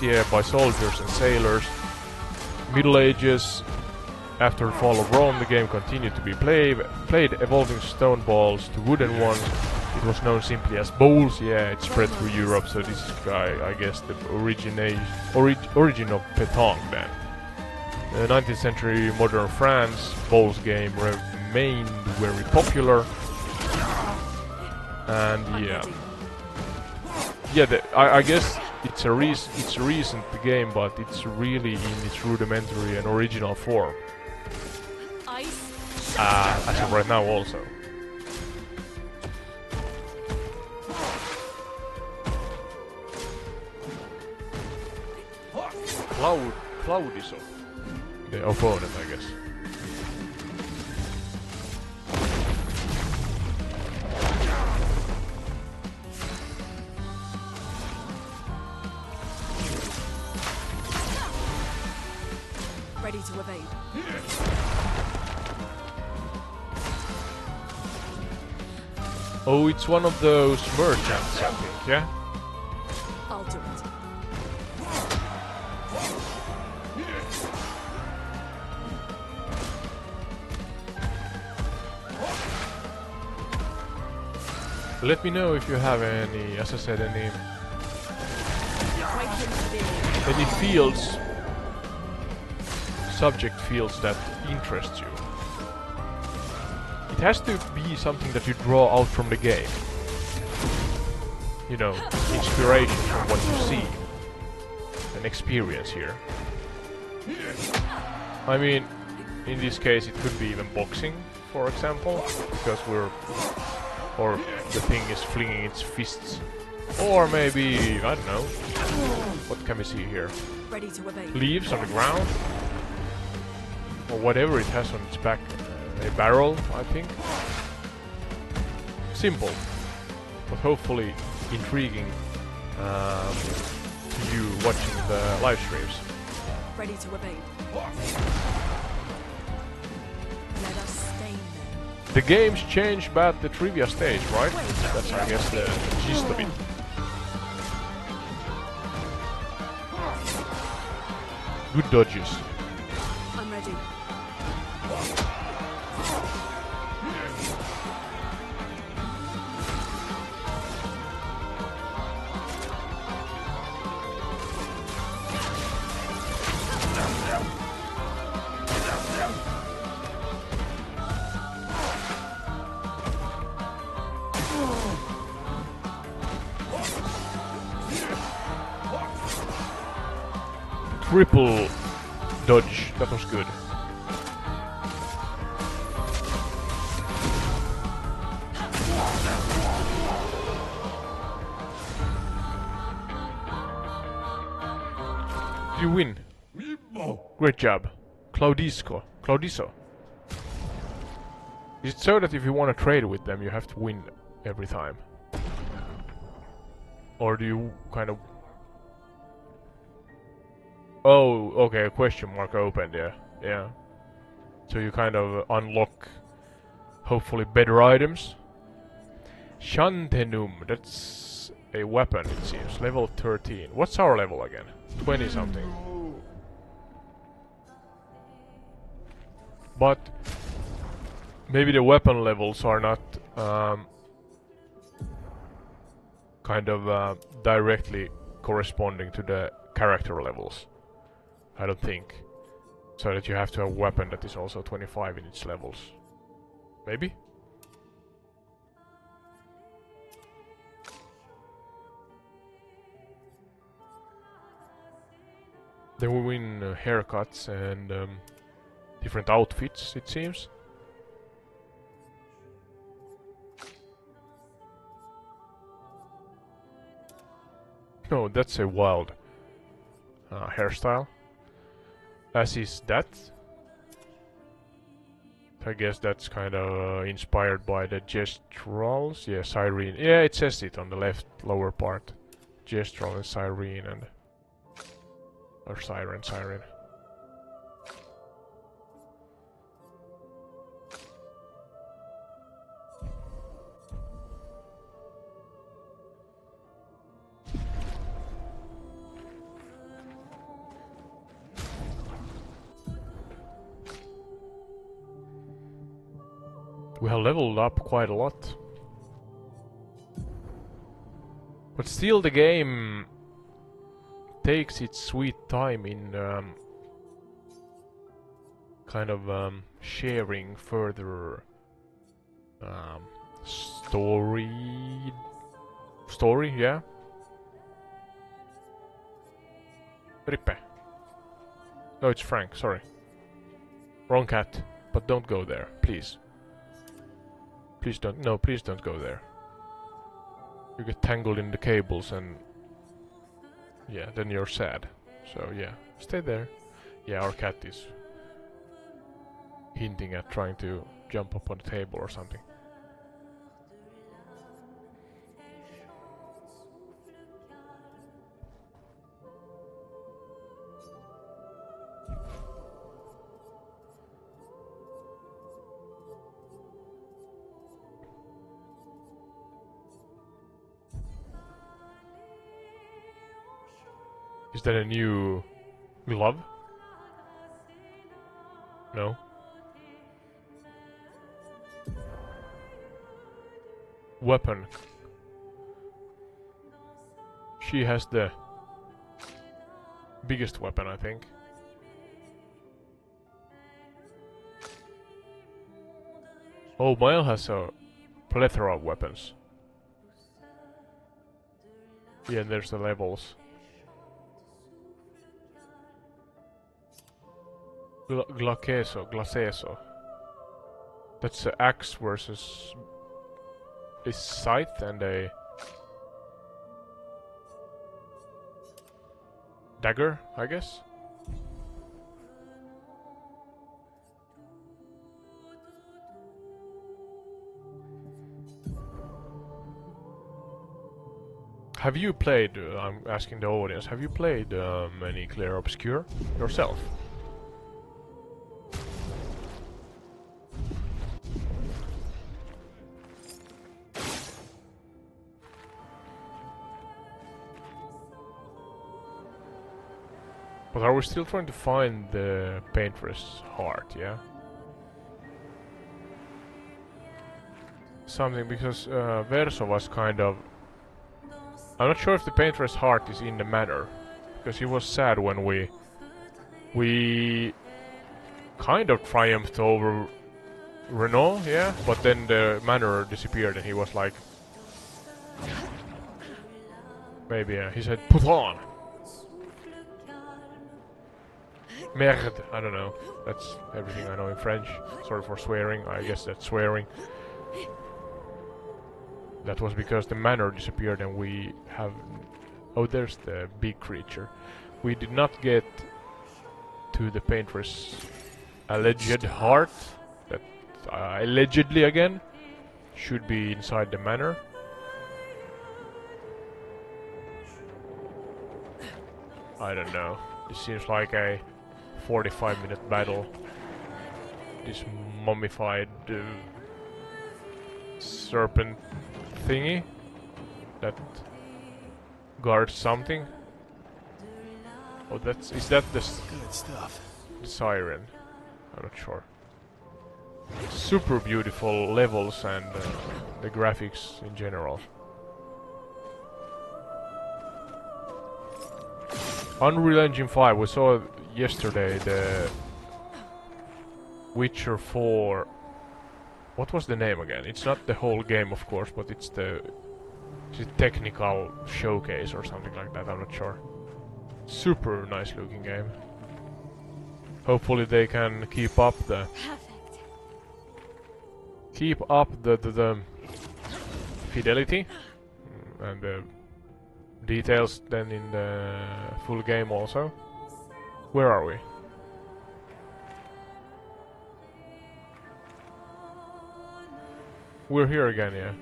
yeah, by soldiers and sailors. Middle Ages. After the fall of Rome, the game continued to be played, evolving stone balls to wooden ones. It was known simply as bowls. Yeah, it spread through Europe, so this is, I guess, the origin of pétanque then. 19th century modern France, bowls game remained very popular. And I guess it's a recent game, but it's really in its rudimentary and original form. As of right now also. Claudiso. The opponent, I guess. Ready to evade. Oh, it's one of those merchants, I think, yeah? I'll do it. Let me know if you have any, as I said, any fields, subject fields that interest you. It has to be something that you draw out from the game. You know, inspiration from what you see and experience here. I mean, in this case it could be even boxing, for example, because or the thing is flinging its fists. Or maybe, I don't know, what can we see here? Ready to evade. Leaves on the ground? Or whatever it has on its back. A barrel, I think. Simple, but hopefully intriguing to you watching the live streams. Ready to evade. Let us stay there. The game's changed but the trivia stage, right? That's, I guess, the gist of it. Good dodges. I'm ready. Triple dodge, that was good. You win. Great job. Claudiso. Is it so that if you want to trade with them you have to win every time? Or do you kind of... Oh, okay, a question mark opened, yeah. So you kind of unlock, hopefully, better items. Shantenum, that's a weapon, it seems. Level 13. What's our level again? 20 something. But maybe the weapon levels are not kind of directly corresponding to the character levels. I don't think. So that you have to have a weapon that is also 25 in its levels. Maybe? Then we win haircuts and different outfits, it seems. No, that's a wild hairstyle. As is that. I guess that's kind of inspired by the gestuals. Yeah, Siren. Yeah, it says it on the left lower part. Gestural and Siren and... Or Siren. We have leveled up quite a lot. But still the game takes its sweet time in kind of sharing further story, yeah. Rippe. No, it's Frank, sorry. Wrong cat, but don't go there, please. Please don't, no, please don't go there. You get tangled in the cables and... yeah, then you're sad. So yeah, stay there. Yeah, our cat is hinting at trying to jump up on the table or something. Is that a new glove? No. Weapon. She has the biggest weapon, I think. Oh, Mile has a plethora of weapons. Yeah, and there's the levels. Glaceso. That's an axe versus a scythe and a dagger, I guess. Have you played, I'm asking the audience, have you played any Clair Obscur yourself? But are we still trying to find the painter's heart, yeah? Something, because Verso was kind of... I'm not sure if the painter's heart is in the manor, because he was sad when we kind of triumphed over Renault, yeah? But then the manor disappeared and he was like... maybe, he said, put on! Merde, I don't know. That's everything I know in French. Sorry for swearing, I guess that's swearing. That was because the manor disappeared and we have... oh, there's the big creature. We did not get to the painter's alleged heart. That allegedly again should be inside the manor. I don't know. This seems like a 45-minute battle. This mummified serpent thingy that guards something. Oh, that's... is that the Good stuff. siren? I'm not sure. Super beautiful levels and the graphics in general. Unreal Engine 5, we saw yesterday the Witcher 4. What was the name again? It's not the whole game, of course, but it's the technical showcase or something like that, I'm not sure. Super nice looking game. Hopefully they can keep up the... Perfect. keep up the fidelity and the details then in the full game also. Where are we? We're here again, yeah.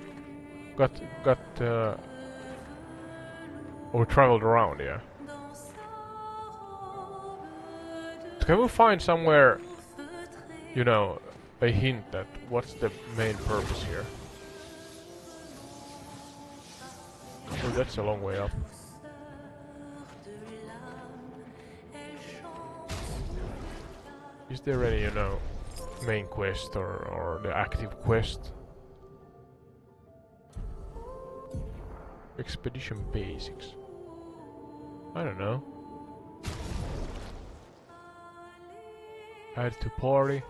We traveled around, yeah. Can we find somewhere, you know, a hint that what's the main purpose here? Oh, that's a long way up. Is there any, you know, main quest or the active quest. Expedition basics. I don't know. Add to party.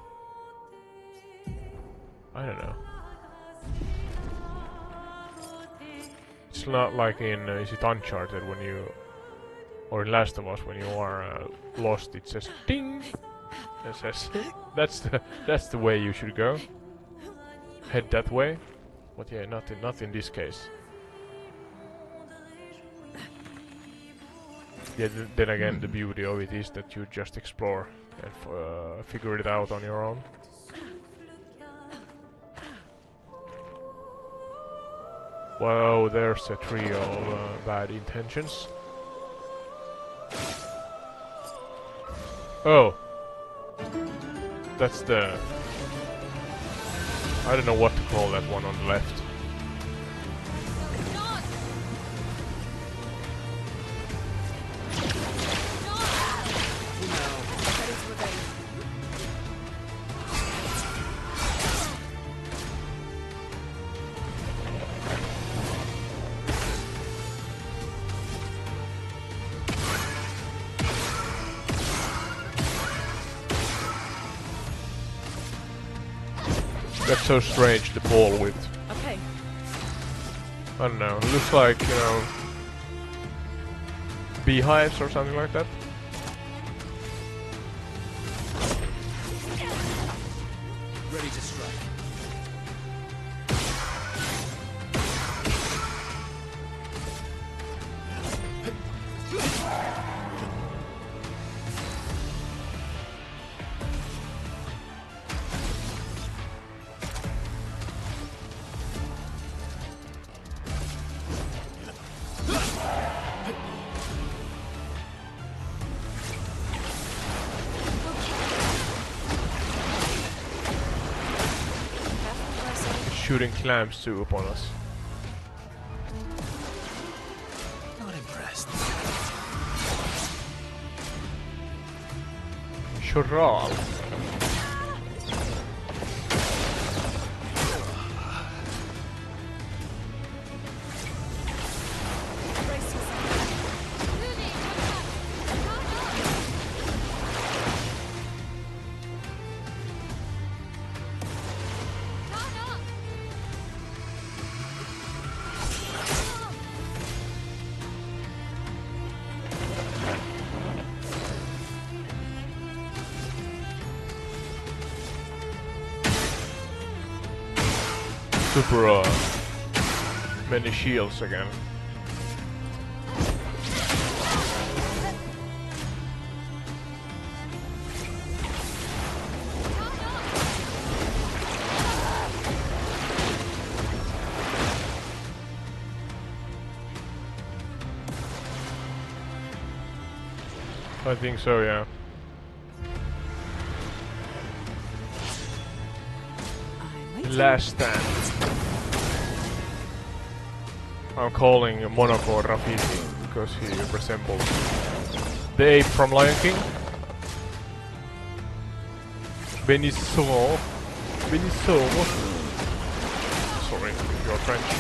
I don't know. It's not like in is it Uncharted when you, or in Last of Us when you are lost. It says ding. It says that's the way you should go. Head that way. But yeah, not in this case. Yeah, then again, the beauty of it is that you just explore and figure it out on your own. Whoa, there's a trio of bad intentions. Oh! That's the... I don't know what to call that one on the left. That's so strange, the ball width. Okay. I don't know, it looks like, you know, beehives or something like that. Ready to strike. Shooting clam soup on us. Not impressed. Choral. Brace yourself. Moving! Count up! Super many shields again. I think so, yeah. I'm waiting. Last stand. I'm calling Monaco Rafiki because he resembles the ape from Lion King. Benisso. Sorry if you're French.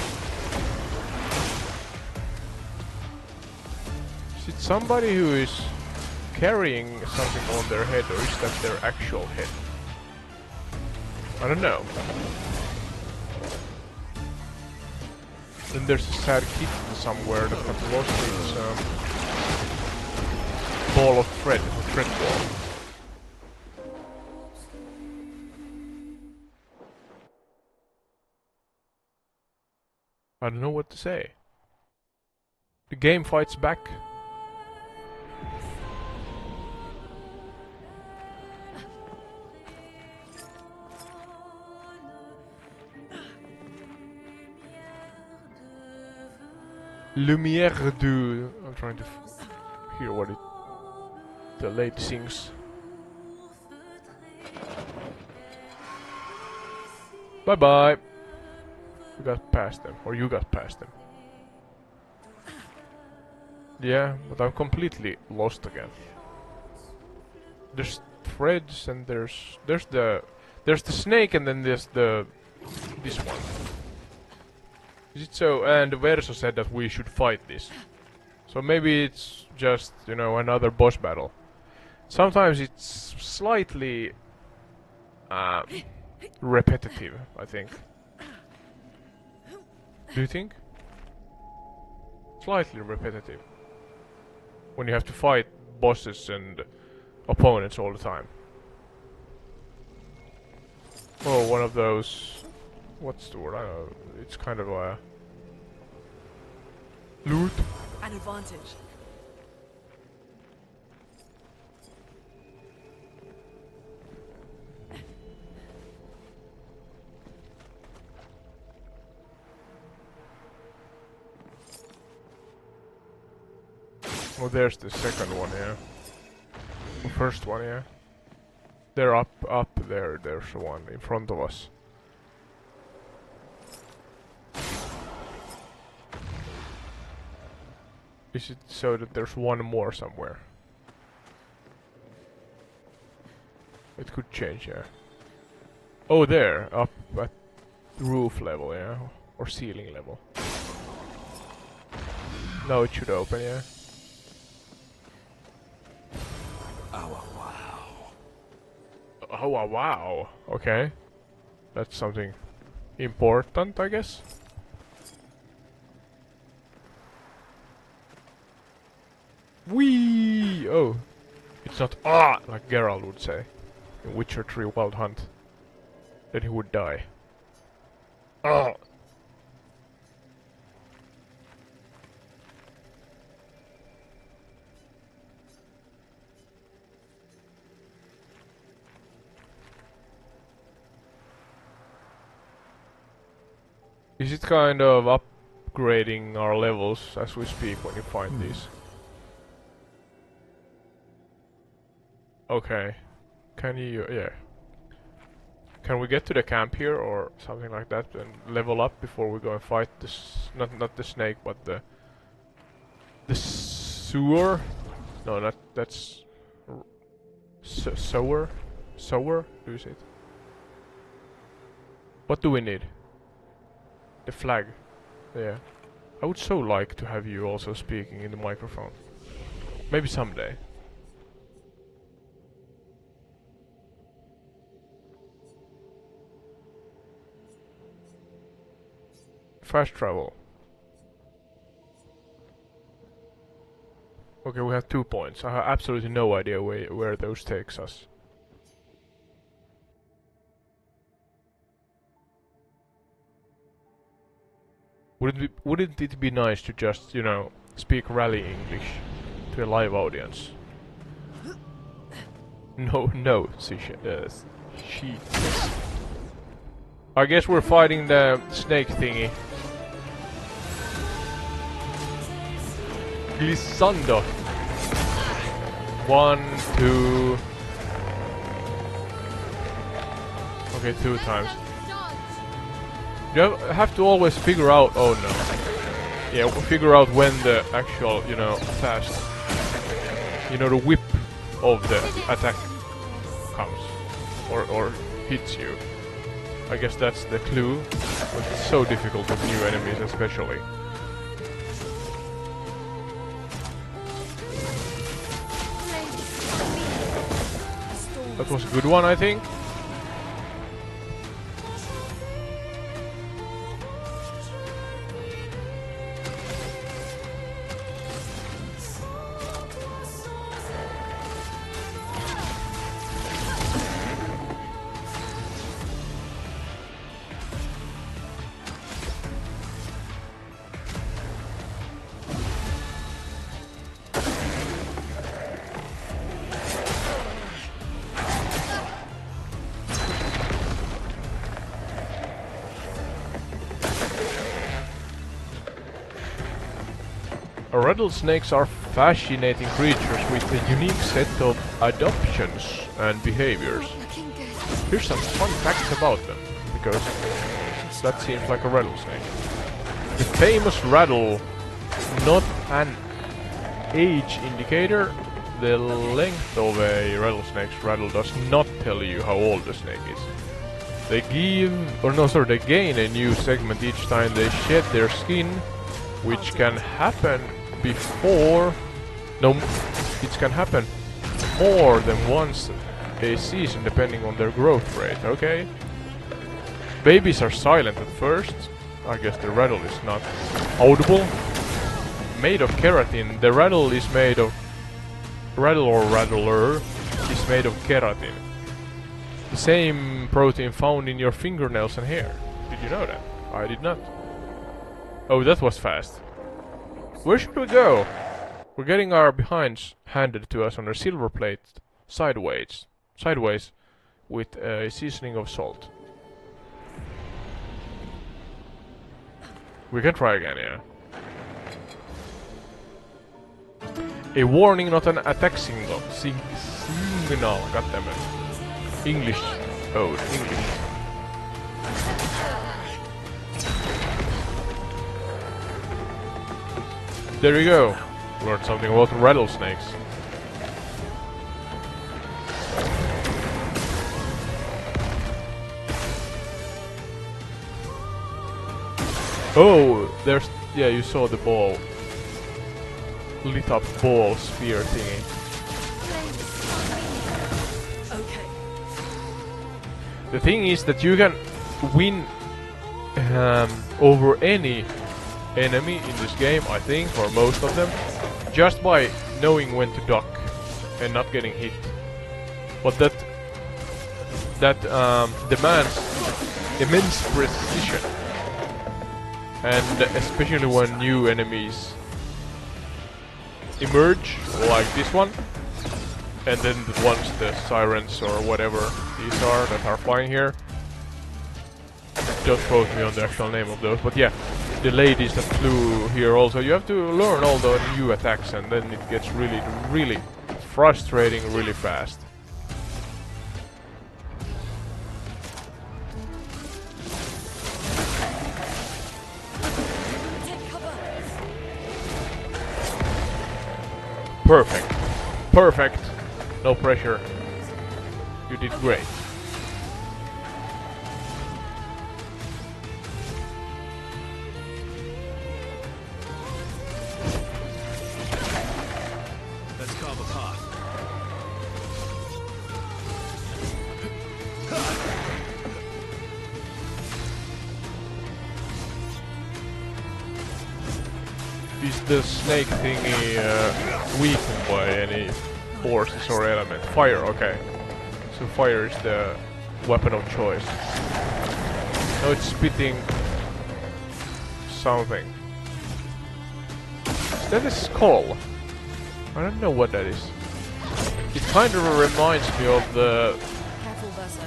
Is it somebody who is carrying something on their head, or is that their actual head? I don't know. Then there's a sad kitten somewhere that has lost its ball of thread, a thread ball. I don't know what to say. The game fights back. Lumière du... I'm trying to hear what the lady sings. Bye bye. We got past them, or you got past them. Yeah, but I'm completely lost again. There's threads and there's the There's the snake and then there's this one. Is it so? And Verso said that we should fight this. So maybe it's just, you know, another boss battle. Sometimes it's slightly repetitive, I think. Do you think? Slightly repetitive. When you have to fight bosses and opponents all the time. Oh, one of those... What's the word? I don't know. It's kind of a... loot? An advantage. Oh, there's the second one, yeah. The first one, yeah. They're up there. There's one in front of us. Is it so that there's one more somewhere? It could change, yeah. Oh, there, up at roof level, yeah, or ceiling level. Now it should open, yeah. Oh, wow. Okay. That's something important, I guess. Whee! Oh. It's not ah, like Geralt would say. In Witcher 3 Wild Hunt. Then he would die. Ah! Is it kind of upgrading our levels as we speak when you find these? Okay. Can you... yeah. Can we get to the camp here or something like that and level up before we go and fight this... not the snake, but the sewer? No, not... that's... sower? Sower? Do you say it? What do we need? The flag. Yeah. I would so like to have you also speaking in the microphone. Maybe someday. Fast travel. Okay, we have 2 points. I have absolutely no idea where those takes us. Wouldn't it be nice to just, you know, speak rally English to a live audience? No, she. I guess we're fighting the snake thingy. Glissando. 1, 2. Okay, 2 times. You have to always figure out... oh no. Yeah, we'll figure out when the actual, you know, fast... you know, the whip of the attack comes. Or hits you. I guess that's the clue. But it's so difficult with new enemies especially. That was a good one, I think. Rattlesnakes are fascinating creatures with a unique set of adoptions and behaviors. Here's some fun facts about them, because that seems like a rattlesnake. The famous rattle, not an age indicator. The length of a rattlesnake's rattle does not tell you how old the snake is. They they gain a new segment each time they shed their skin, which can happen before... No, it can happen more than once a season depending on their growth rate, okay? Babies are silent at first. I guess the rattle is not audible. Made of keratin. The rattle is made of... Rattle or rattler is made of keratin. The same protein found in your fingernails and hair. Did you know that? I did not. Oh, that was fast. Where should we go? We're getting our behinds handed to us on a silver plate sideways with a seasoning of salt. We can try again, yeah. A warning, not an attack signal. Signal, goddammit. English. Oh, English. There you go. Learned something about rattlesnakes. Oh, there's... Yeah, you saw the ball. Lit up ball sphere thingy. Okay. The thing is that you can win over any enemy in this game, I think, or most of them, just by knowing when to duck and not getting hit. But that demands immense precision, and especially when new enemies emerge, like this one, and then once the sirens or whatever these are that are flying here. Don't quote me on the actual name of those, but yeah, the ladies that flew here also. You have to learn all the new attacks, and then it gets really, really frustrating really fast. Perfect. Perfect. No pressure. You did great. Let's carve a path. Is the snake thingy weakened by any forces or element? Fire, okay. So fire is the weapon of choice. No, it's spitting something. Is that a skull? I don't know what that is. It kind of reminds me of the Careful, Verso.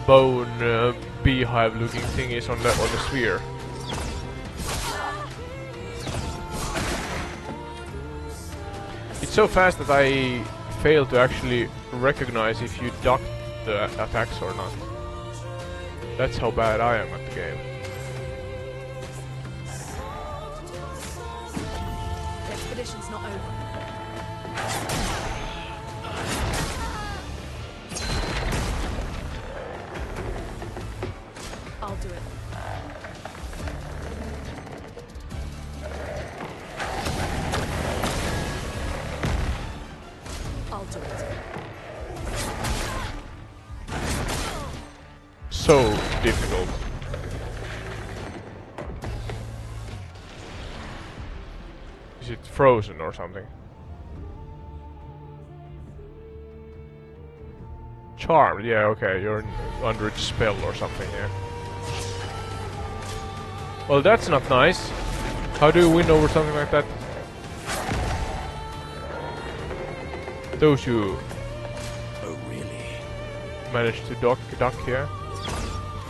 bone beehive looking thingies on the sphere. It's so fast that I fail to actually recognize if you duck the attacks or not. That's how bad I am at the game. The expedition's not over. I'll do it. I'll do it. So difficult. Is it frozen or something? Charmed, yeah, okay, you're under its spell or something, yeah. Well, that's not nice. How do you win over something like that? Those you Oh, really? managed to duck here.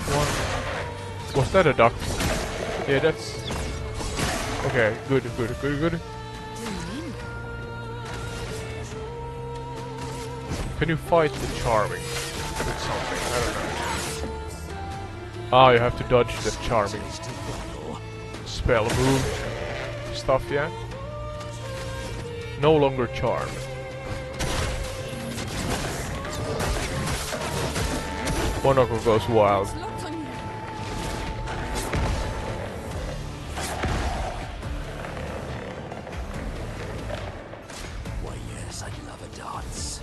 One. Was that a duck? Yeah, that's... Okay, good. Can you fight the charming with something? I don't know. Ah, you have to dodge the charming spell move stuff, yeah? No longer charmed. Monaco goes wild. It's locked on you. Why, yes, I'd love a dance.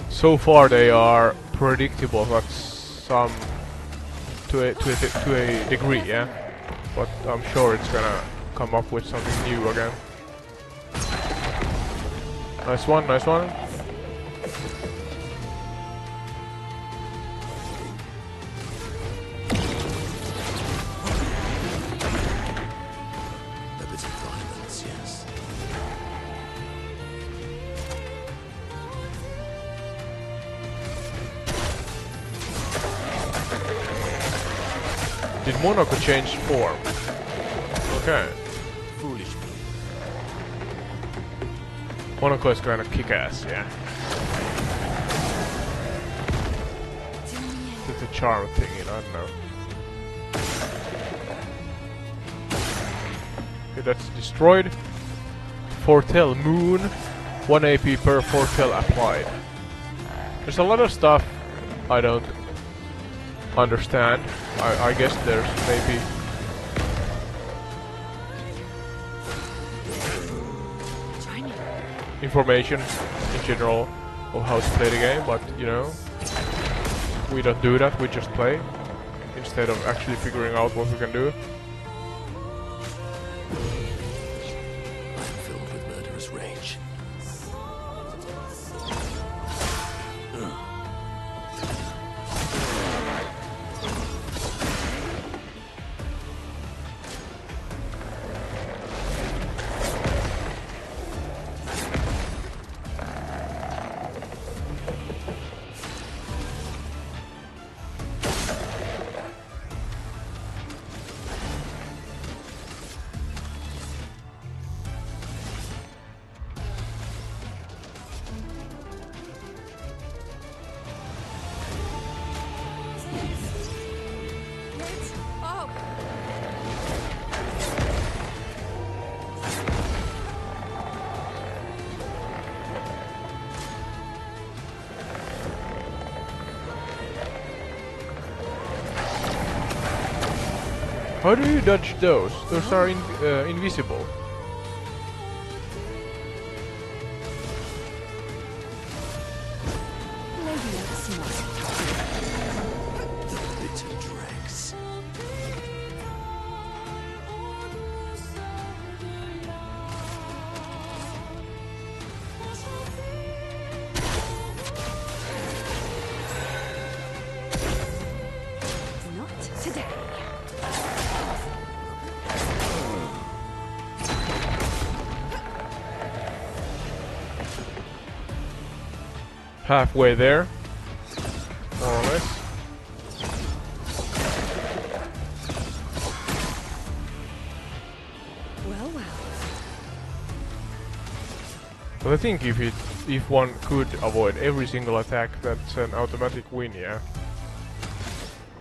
So far they are predictable, but some to a degree, yeah. But I'm sure it's gonna come up with something new again. Nice one, nice one. A bit of violence, yes. Did Monaco change form? Okay. Foolish me. Monaco is kinda kick-ass, yeah. It's a charm thing, you know, I don't know. Okay, that's destroyed. Foretell Moon. 1 AP per Foretell applied. There's a lot of stuff I don't understand. I guess there's maybe Shiny. information in general of how to play the game, but you know, we don't do that, we just play instead of actually figuring out what we can do. I'm filled with murderous rage. It's up. How do you dodge those? Those are invisible. Maybe that's smart. The bitter dregs. Not today. Halfway there, more or less. Well, well. But I think if one could avoid every single attack, that's an automatic win, yeah.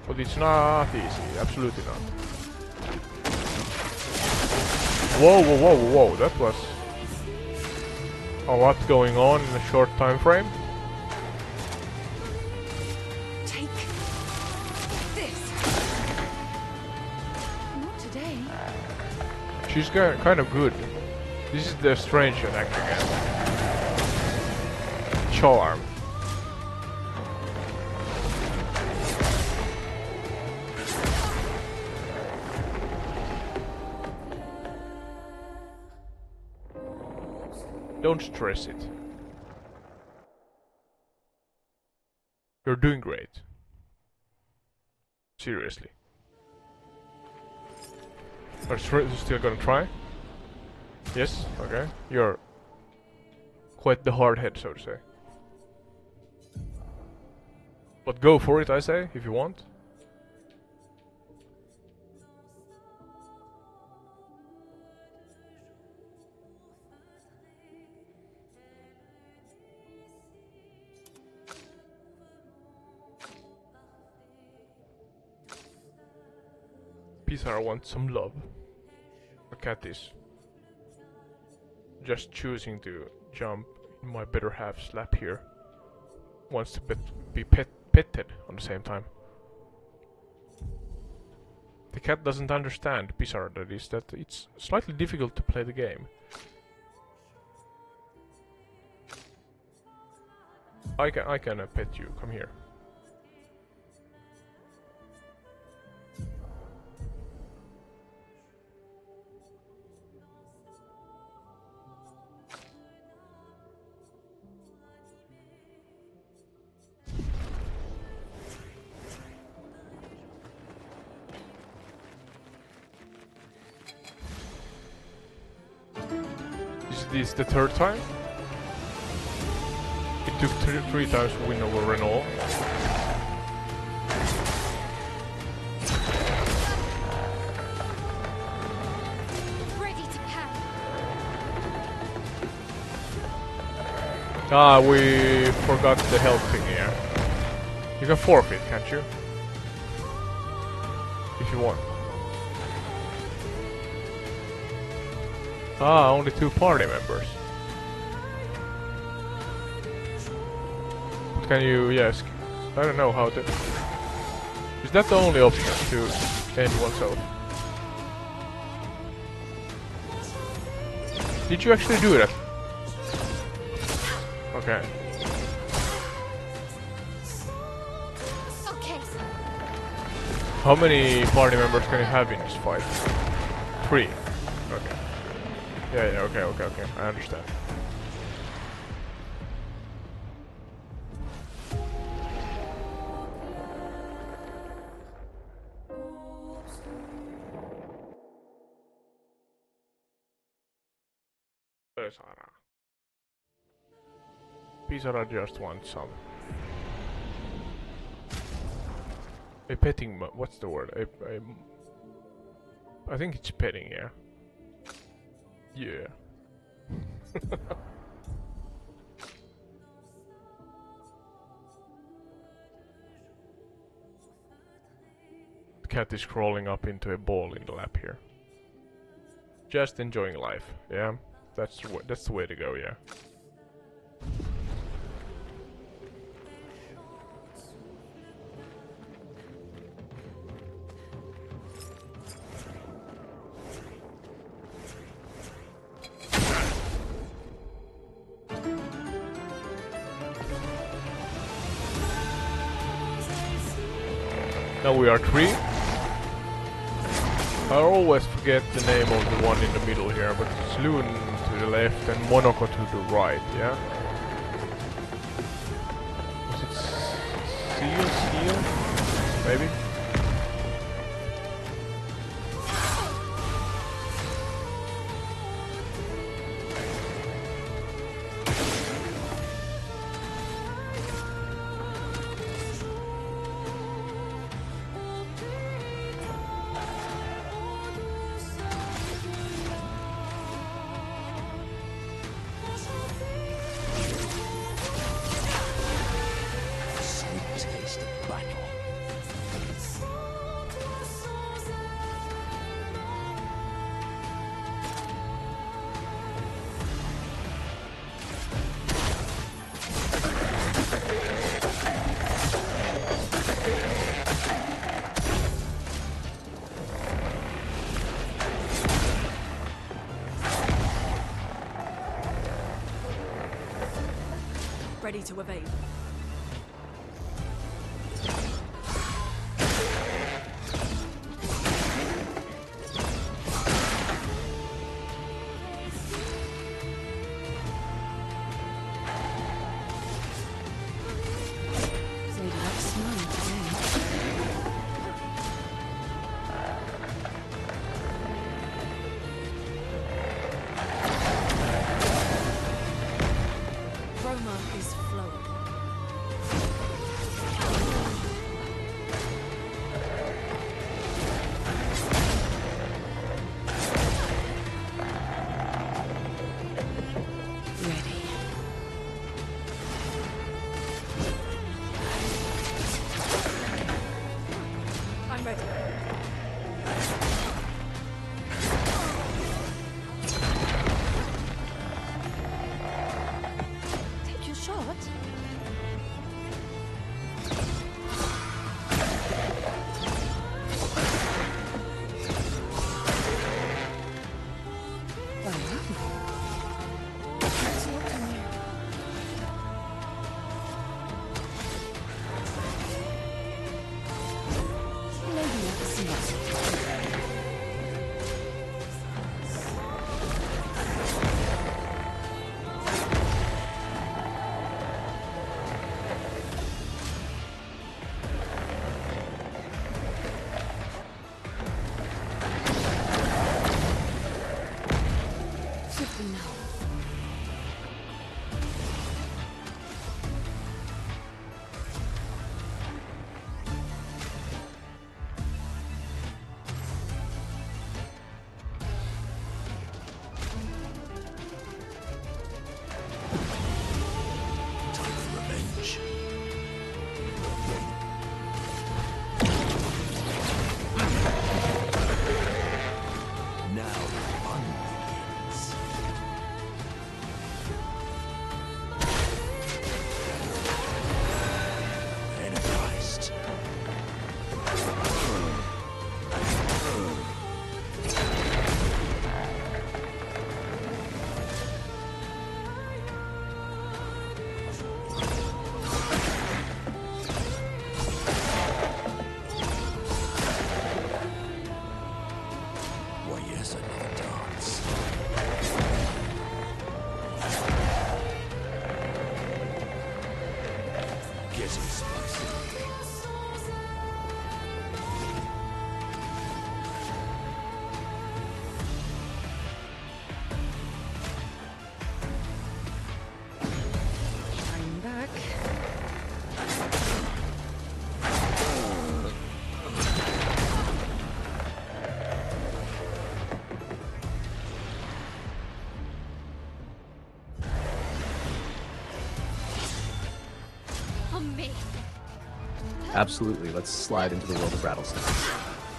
But it's not easy, absolutely not. Whoa, whoa, whoa, whoa, that was a lot going on in a short time frame. Take this. Not today. She's kind of good. This is the strange attack again. Charm. Don't stress it. You're doing great. Seriously. Are you still gonna try? Yes? Okay. You're quite the hard head, so to say. But go for it, I say, if you want. Pizarro wants some love. Look at this. just choosing to jump in my better half's lap here wants to be petted on the same time. The cat doesn't understand, bizarre that is, that it's slightly difficult to play the game. I can pet you, come here. Is this the third time? It took three times to win over Renault. Ready to pound. Ah, we forgot the health thing here. You can forfeit, can't you? If you want. Ah, only 2 party members. Can you, yes, I don't know how to... Is that the only option to end oneself? Did you actually do that? Okay. Okay. How many party members can you have in this fight? 3. Okay. Yeah, okay, I understand. Pisara just wants some. A petting, what's the word? I think it's petting, yeah. Yeah. The cat is crawling up into a ball in the lap here. Just enjoying life, yeah. That's the way to go, yeah. Now we are 3. I always forget the name of the one in the middle here, but it's Loon to the left and Monaco to the right, yeah? Was it Seal? Maybe? Ready to evade. Good to know. Time for revenge. Now the fun begins. Antichrist. Why, yes, another dance. Getting spicy. I'm back. Amazing. Absolutely, let's slide into the world of rattlesnakes.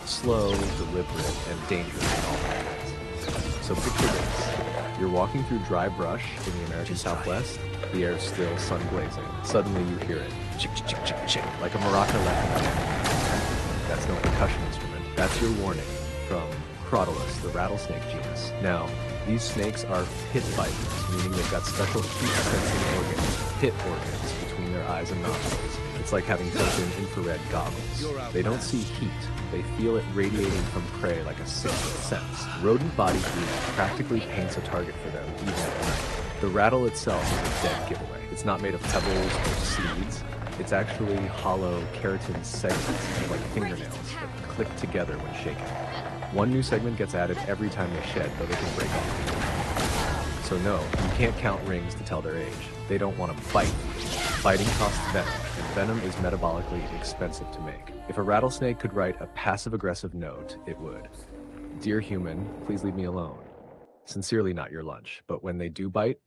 Slow, deliberate, and dangerous in all facets. So picture this. You're walking through dry brush in the American Southwest. The air's still sun blazing. Suddenly you hear it. Chick, chick, chick, chick, chick, like a maraca laughing. That's no percussion instrument. That's your warning from Crotalus, the rattlesnake genus. Now, these snakes are pit biters, meaning they've got special heat-sensing organs, pit organs, between their eyes and nostrils. It's like having built-in infrared goggles. They don't see heat. They feel it radiating from prey like a sixth sense. Rodent body heat practically paints a target for them, even at night. The rattle itself is a dead giveaway. It's not made of pebbles or seeds. It's actually hollow keratin segments, like fingernails, that click together when shaken. One new segment gets added every time they shed, though they can break off. So no, you can't count rings to tell their age. They don't want to bite. Biting costs venom, and venom is metabolically expensive to make. If a rattlesnake could write a passive-aggressive note, it would. Dear human, please leave me alone. Sincerely not your lunch, but when they do bite,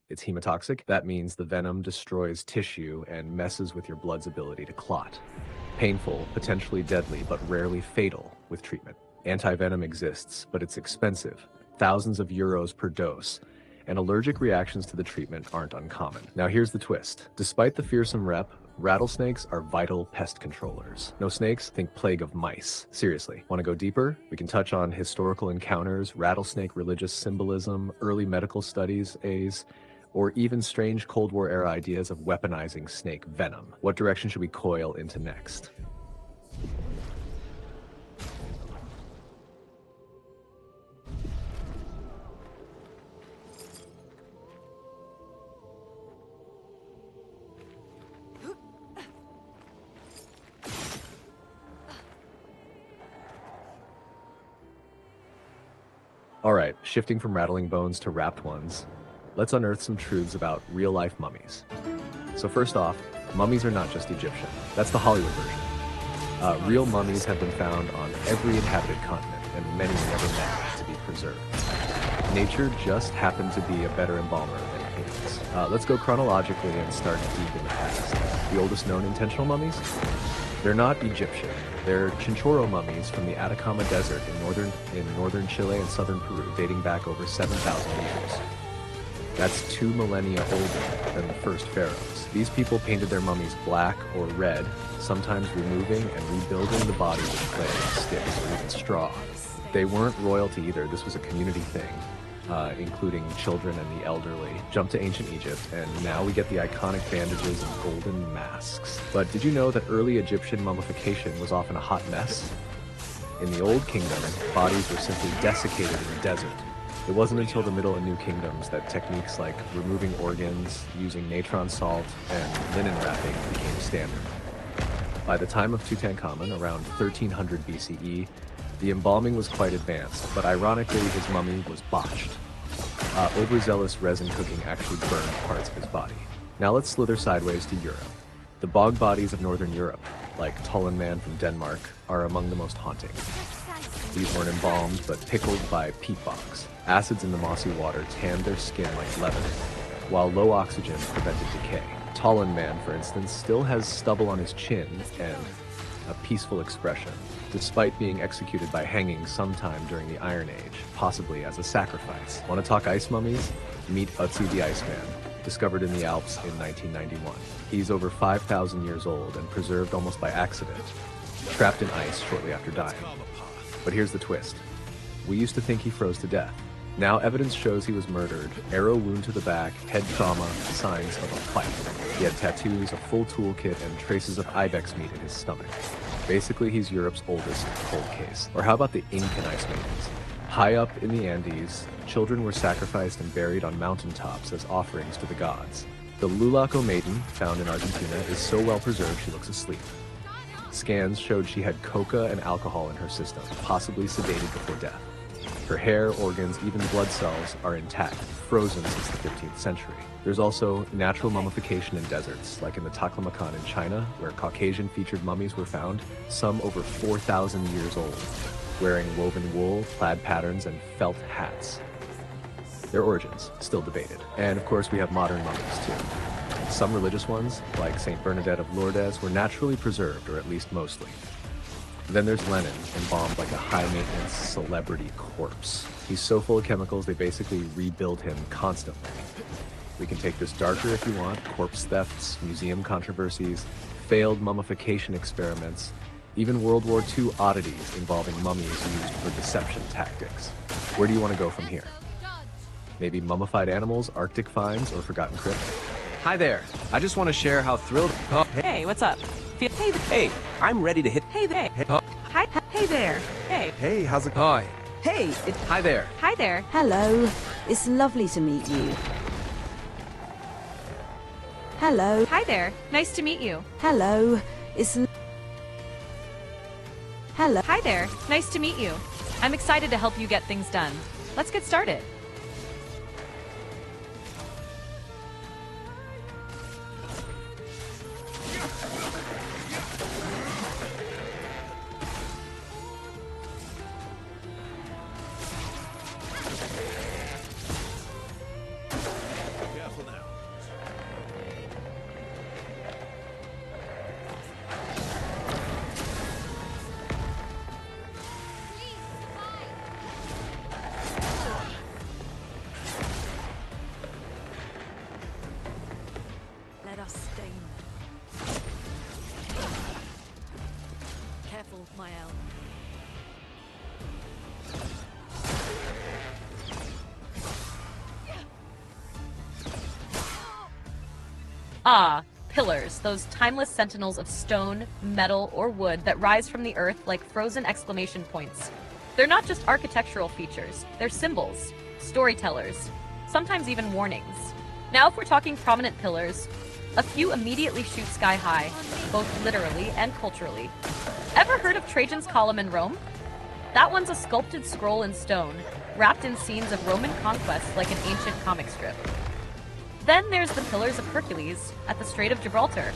it's hemotoxic. That means the venom destroys tissue and messes with your blood's ability to clot. Painful, potentially deadly, but rarely fatal with treatment. Anti-venom exists, but it's expensive, thousands of euros per dose, and allergic reactions to the treatment aren't uncommon. Now here's the twist. Despite the fearsome rep, rattlesnakes are vital pest controllers. No snakes? Think plague of mice. Seriously, want to go deeper? We can touch on historical encounters, rattlesnake religious symbolism, early medical studies, or even strange Cold War era ideas of weaponizing snake venom. What direction should we coil into next? All right, shifting from rattling bones to wrapped ones, let's unearth some truths about real-life mummies. So first off, mummies are not just Egyptian. That's the Hollywood version. Real mummies have been found on every inhabited continent, and many never meant to be preserved. Nature just happened to be a better embalmer than humans. Let's go chronologically and start deep in the past. The oldest known intentional mummies? They're not Egyptian. They're Chinchorro mummies from the Atacama Desert in northern Chile and southern Peru, dating back over 7,000 years. That's 2 millennia older than the first pharaohs. These people painted their mummies black or red, sometimes removing and rebuilding the body with clay, sticks, or even straw. They weren't royalty either. This was a community thing, including children and the elderly. Jump to ancient Egypt, and now we get the iconic bandages and golden masks. But did you know that early Egyptian mummification was often a hot mess? In the Old Kingdom, bodies were simply desiccated in the desert. It wasn't until the Middle and New Kingdoms that techniques like removing organs, using natron salt, and linen wrapping became standard. By the time of Tutankhamun, around 1300 BCE, the embalming was quite advanced, but ironically his mummy was botched. Overzealous resin cooking actually burned parts of his body. Now let's slither sideways to Europe. The bog bodies of northern Europe, like Tullen Man from Denmark, are among the most haunting. These weren't embalmed, but pickled by peat bogs. Acids in the mossy water tanned their skin like leather, while low oxygen prevented decay. Tullen Man, for instance, still has stubble on his chin and a peaceful expression, despite being executed by hanging sometime during the Iron Age, possibly as a sacrifice. Want to talk ice mummies? Meet Ötzi the Iceman, discovered in the Alps in 1991. He's over 5,000 years old and preserved almost by accident, trapped in ice shortly after dying. But here's the twist. We used to think he froze to death. Now evidence shows he was murdered, arrow wound to the back, head trauma, signs of a fight. He had tattoos, a full toolkit, and traces of ibex meat in his stomach. Basically, he's Europe's oldest cold case. Or how about the Incan ice maidens? High up in the Andes, children were sacrificed and buried on mountaintops as offerings to the gods. The Lulaco maiden, found in Argentina, is so well preserved she looks asleep. Scans showed she had coca and alcohol in her system, possibly sedated before death. Her hair, organs, even blood cells are intact, frozen since the 15th century. There's also natural mummification in deserts, like in the Taklamakan in China, where Caucasian-featured mummies were found, some over 4,000 years old, wearing woven wool, plaid patterns, and felt hats. Their origins, still debated. And of course, we have modern mummies, too. Some religious ones, like Saint Bernadette of Lourdes, were naturally preserved, or at least mostly. Then there's Lenin, embalmed like a high-maintenance celebrity corpse. He's so full of chemicals, they basically rebuild him constantly. We can take this darker if you want: corpse thefts, museum controversies, failed mummification experiments, even World War II oddities involving mummies used for deception tactics. Where do you want to go from here? Maybe mummified animals, Arctic finds, or forgotten crypt? Hi there. I just want to share how thrilled... Oh, Hey, what's up? hey, I'm ready to hit... Hey there. Hi. Hey there. Hey. Hey, how's it going? Hey. Hi there. Hi there. Hello. It's lovely to meet you. Hello. Hi there. Nice to meet you. Hello. Hello. Hi there. Nice to meet you. I'm excited to help you get things done. Let's get started. Careful now. Let us stain them. Careful, my elf. Ah, pillars, those timeless sentinels of stone, metal, or wood that rise from the earth like frozen exclamation points. They're not just architectural features, they're symbols, storytellers, sometimes even warnings. Now if we're talking prominent pillars, a few immediately shoot sky high, both literally and culturally. Ever heard of Trajan's Column in Rome? That one's a sculpted scroll in stone, wrapped in scenes of Roman conquest like an ancient comic strip. Then there's the Pillars of Hercules at the Strait of Gibraltar.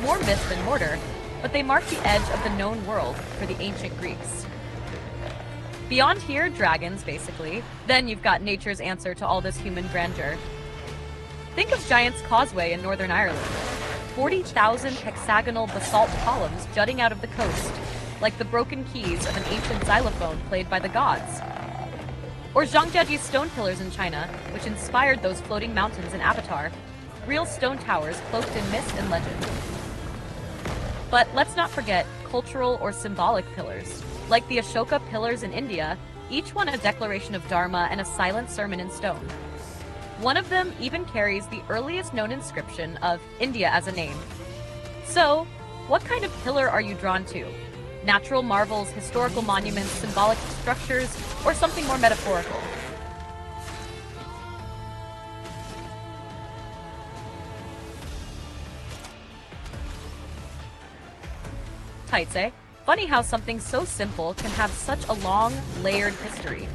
More myth than mortar, but they mark the edge of the known world for the ancient Greeks. Beyond here, dragons, basically. Then you've got nature's answer to all this human grandeur. Think of Giant's Causeway in Northern Ireland. 40,000 hexagonal basalt columns jutting out of the coast, like the broken keys of an ancient xylophone played by the gods. Or Zhangjiaji's stone pillars in China, which inspired those floating mountains in Avatar. Real stone towers cloaked in myth and legend. But let's not forget cultural or symbolic pillars. Like the Ashoka pillars in India, each one a declaration of Dharma and a silent sermon in stone. One of them even carries the earliest known inscription of India as a name. So, what kind of pillar are you drawn to? Natural marvels, historical monuments, symbolic structures, or something more metaphorical? Tights, eh? Funny how something so simple can have such a long, layered history.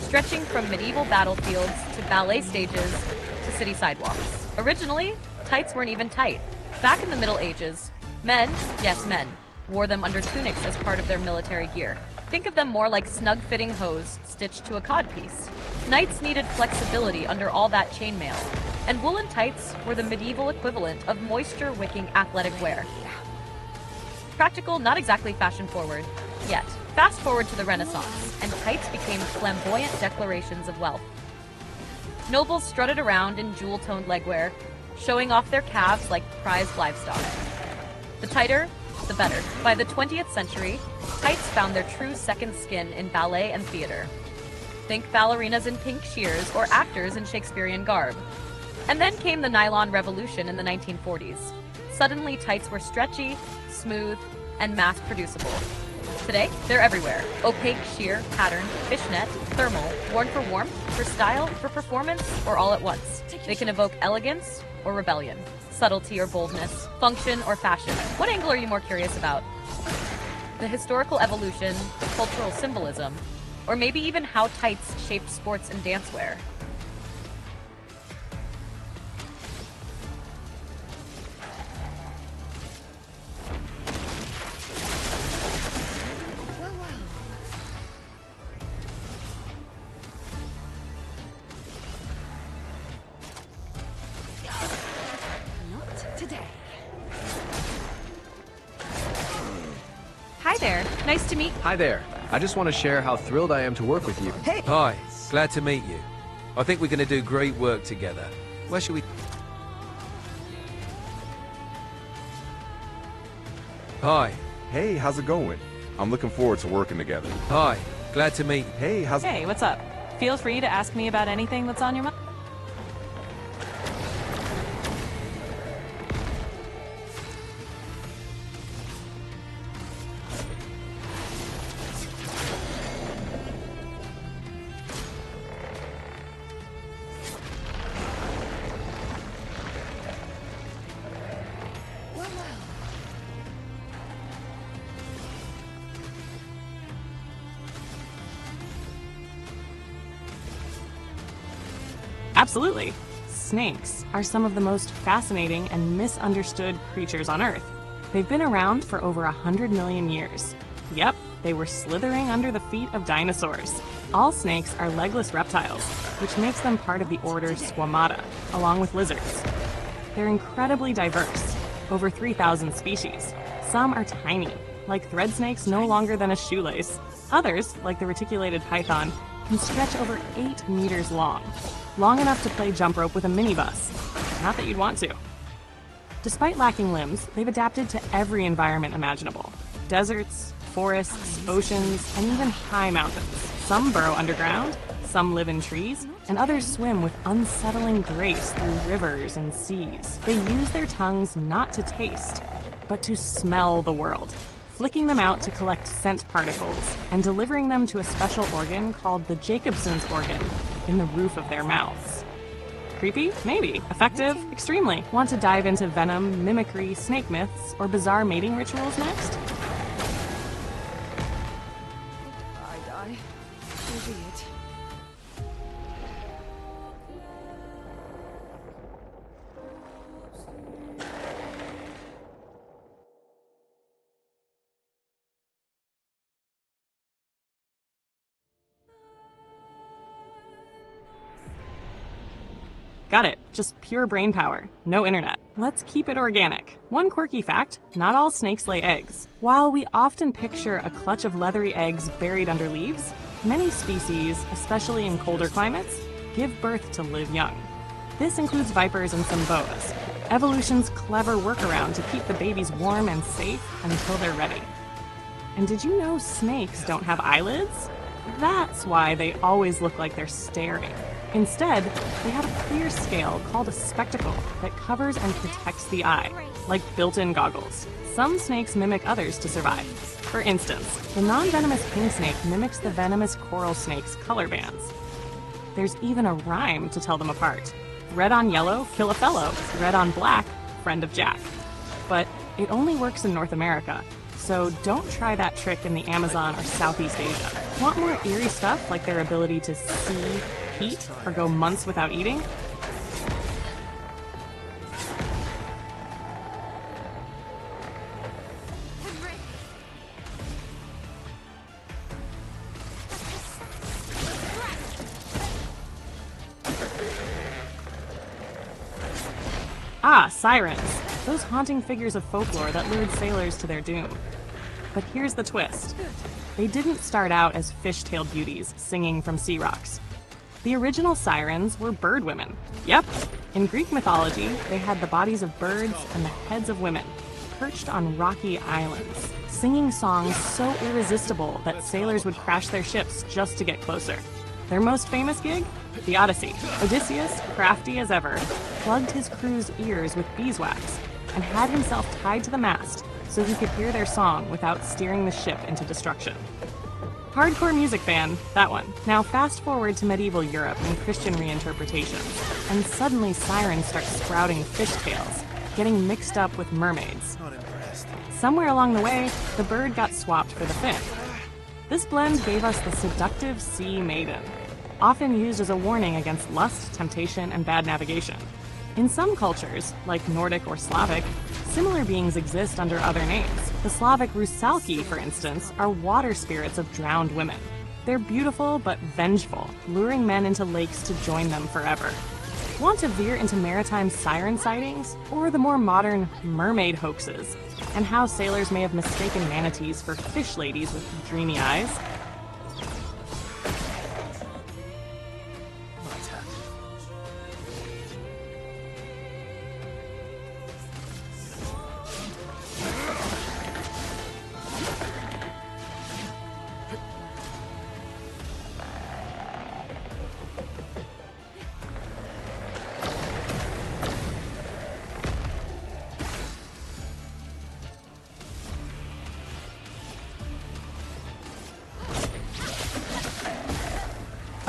stretching from medieval battlefields to ballet stages to city sidewalks. Originally, tights weren't even tight. Back in the Middle Ages, men, yes men, wore them under tunics as part of their military gear. Think of them more like snug-fitting hose stitched to a codpiece. Knights needed flexibility under all that chainmail, and woolen tights were the medieval equivalent of moisture-wicking athletic wear. Practical, not exactly fashion-forward, yet. Fast forward to the Renaissance, and tights became flamboyant declarations of wealth. Nobles strutted around in jewel-toned legwear, showing off their calves like prized livestock. The tighter, the better. By the 20th century, tights found their true second skin in ballet and theater. Think ballerinas in pink sheers or actors in Shakespearean garb. And then came the nylon revolution in the 1940s. Suddenly, tights were stretchy, smooth, and mass-producible. Today, they're everywhere. Opaque, sheer, patterned, fishnet, thermal, worn for warmth, for style, for performance, or all at once. They can evoke elegance or rebellion, subtlety or boldness, function or fashion. What angle are you more curious about? The historical evolution, the cultural symbolism, or maybe even how tights shaped sports and dancewear? Hi there. Nice to meet. Hi there. I just want to share how thrilled I am to work with you. Hey. Hi, glad to meet you. I think we're going to do great work together. Where should we... Hi. Hey, how's it going? I'm looking forward to working together. Hi, glad to meet you. Hey, how's... Hey, what's up? Feel free to ask me about anything that's on your mind. Absolutely. Snakes are some of the most fascinating and misunderstood creatures on Earth. They've been around for over 100 million years. Yep, they were slithering under the feet of dinosaurs. All snakes are legless reptiles, which makes them part of the order Squamata, along with lizards. They're incredibly diverse, over 3,000 species. Some are tiny, like thread snakes no longer than a shoelace. Others, like the reticulated python, can stretch over 8 meters long enough to play jump rope with a minibus. Not that you'd want to. Despite lacking limbs, they've adapted to every environment imaginable. Deserts, forests, oceans, and even high mountains. Some burrow underground, some live in trees, and others swim with unsettling grace through rivers and seas. They use their tongues not to taste, but to smell the world, flicking them out to collect scent particles and delivering them to a special organ called the Jacobson's organ in the roof of their mouths. Creepy? Maybe. Effective? Extremely. Want to dive into venom, mimicry, snake myths, or bizarre mating rituals next? I die. So be it. Got it. Just pure brain power. No internet. Let's keep it organic. One quirky fact, not all snakes lay eggs. While we often picture a clutch of leathery eggs buried under leaves, many species, especially in colder climates, give birth to live young. This includes vipers and some boas, evolution's clever workaround to keep the babies warm and safe until they're ready. And did you know snakes don't have eyelids? That's why they always look like they're staring. Instead, they have a clear scale called a spectacle that covers and protects the eye, like built-in goggles. Some snakes mimic others to survive. For instance, the non-venomous king snake mimics the venomous coral snake's color bands. There's even a rhyme to tell them apart. Red on yellow, kill a fellow. Red on black, friend of Jack. But it only works in North America. so don't try that trick in the Amazon or Southeast Asia. Want more eerie stuff like their ability to see heat or go months without eating? Ah, sirens. Those haunting figures of folklore that lured sailors to their doom. But here's the twist. They didn't start out as fish-tailed beauties singing from sea rocks. The original sirens were bird women. Yep, in Greek mythology, they had the bodies of birds and the heads of women, perched on rocky islands, singing songs so irresistible that sailors would crash their ships just to get closer. Their most famous gig? The Odyssey. Odysseus, crafty as ever, plugged his crew's ears with beeswax and had himself tied to the mast so he could hear their song without steering the ship into destruction. Hardcore music fan, that one. Now fast forward to medieval Europe and Christian reinterpretations, and suddenly sirens start sprouting fishtails, getting mixed up with mermaids. Somewhere along the way, the bird got swapped for the fin. This blend gave us the seductive sea maiden, often used as a warning against lust, temptation, and bad navigation. In some cultures, like Nordic or Slavic, similar beings exist under other names. The Slavic rusalki, for instance, are water spirits of drowned women. They're beautiful but vengeful, luring men into lakes to join them forever. Want to veer into maritime siren sightings, or the more modern mermaid hoaxes, and how sailors may have mistaken manatees for fish ladies with dreamy eyes?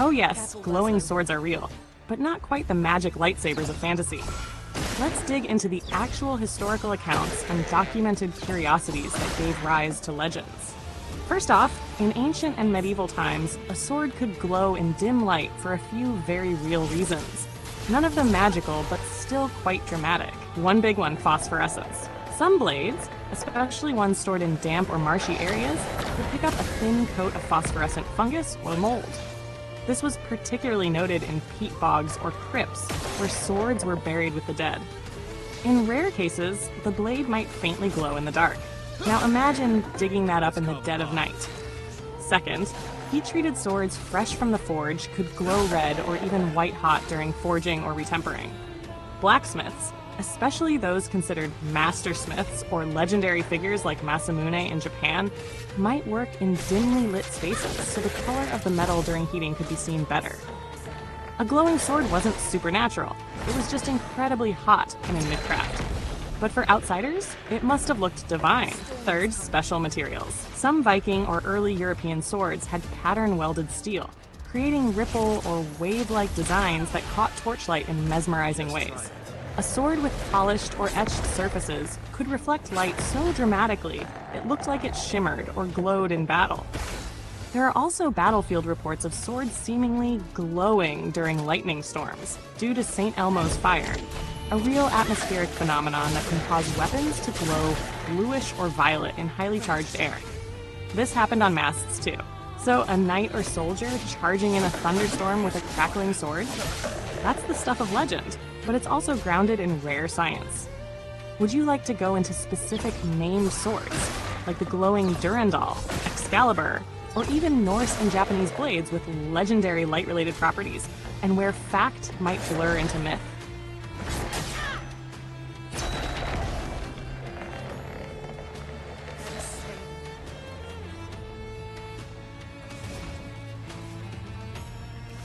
Oh yes, glowing swords are real, but not quite the magic lightsabers of fantasy. Let's dig into the actual historical accounts and documented curiosities that gave rise to legends. First off, in ancient and medieval times, a sword could glow in dim light for a few very real reasons. None of them magical, but still quite dramatic. One big one, phosphorescence. Some blades, especially ones stored in damp or marshy areas, would pick up a thin coat of phosphorescent fungus or mold. This was particularly noted in peat bogs or crypts, where swords were buried with the dead. In rare cases, the blade might faintly glow in the dark. Now imagine digging that up in the dead of night. Second, heat-treated swords fresh from the forge could glow red or even white-hot during forging or retempering. Blacksmiths, especially those considered mastersmiths or legendary figures like Masamune in Japan, might work in dimly lit spaces so the color of the metal during heating could be seen better. A glowing sword wasn't supernatural, it was just incredibly hot and in midcraft. But for outsiders, it must have looked divine. Third, special materials. Some Viking or early European swords had pattern-welded steel, creating ripple or wave-like designs that caught torchlight in mesmerizing ways. A sword with polished or etched surfaces could reflect light so dramatically it looked like it shimmered or glowed in battle. There are also battlefield reports of swords seemingly glowing during lightning storms due to St. Elmo's fire, a real atmospheric phenomenon that can cause weapons to glow bluish or violet in highly charged air. This happened on masts too. So a knight or soldier charging in a thunderstorm with a crackling sword? That's the stuff of legend, but it's also grounded in rare science. Would you like to go into specific named swords, like the glowing Durandal, Excalibur, or even Norse and Japanese blades with legendary light-related properties, and where fact might blur into myth?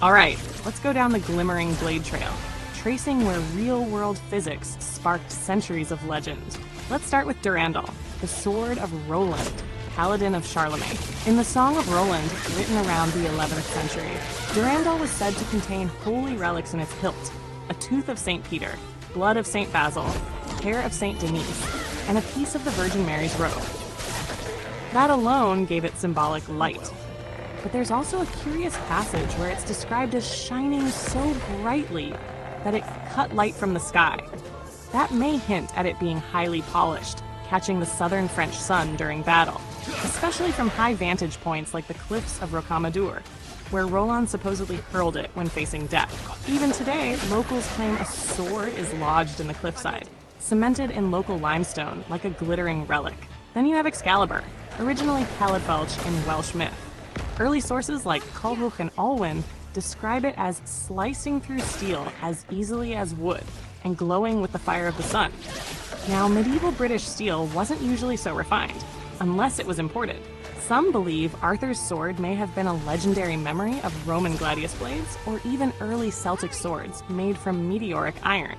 Alright, let's go down the glimmering blade trail, tracing where real-world physics sparked centuries of legend. Let's start with Durandal, the sword of Roland, paladin of Charlemagne. In the Song of Roland, written around the 11th century, Durandal was said to contain holy relics in its hilt: a tooth of St. Peter, blood of St. Basil, hair of St. Denis, and a piece of the Virgin Mary's robe. That alone gave it symbolic light. But there's also a curious passage where it's described as shining so brightly that it cut light from the sky. That may hint at it being highly polished, catching the southern French sun during battle, especially from high vantage points like the cliffs of Rocamadour, where Roland supposedly hurled it when facing death. Even today, locals claim a sword is lodged in the cliffside, cemented in local limestone like a glittering relic. Then you have Excalibur, originally Caledfelch in Welsh myth. Early sources like Culhwch and Olwen describe it as slicing through steel as easily as wood and glowing with the fire of the sun. Now, medieval British steel wasn't usually so refined, unless it was imported. Some believe Arthur's sword may have been a legendary memory of Roman gladius blades or even early Celtic swords made from meteoric iron.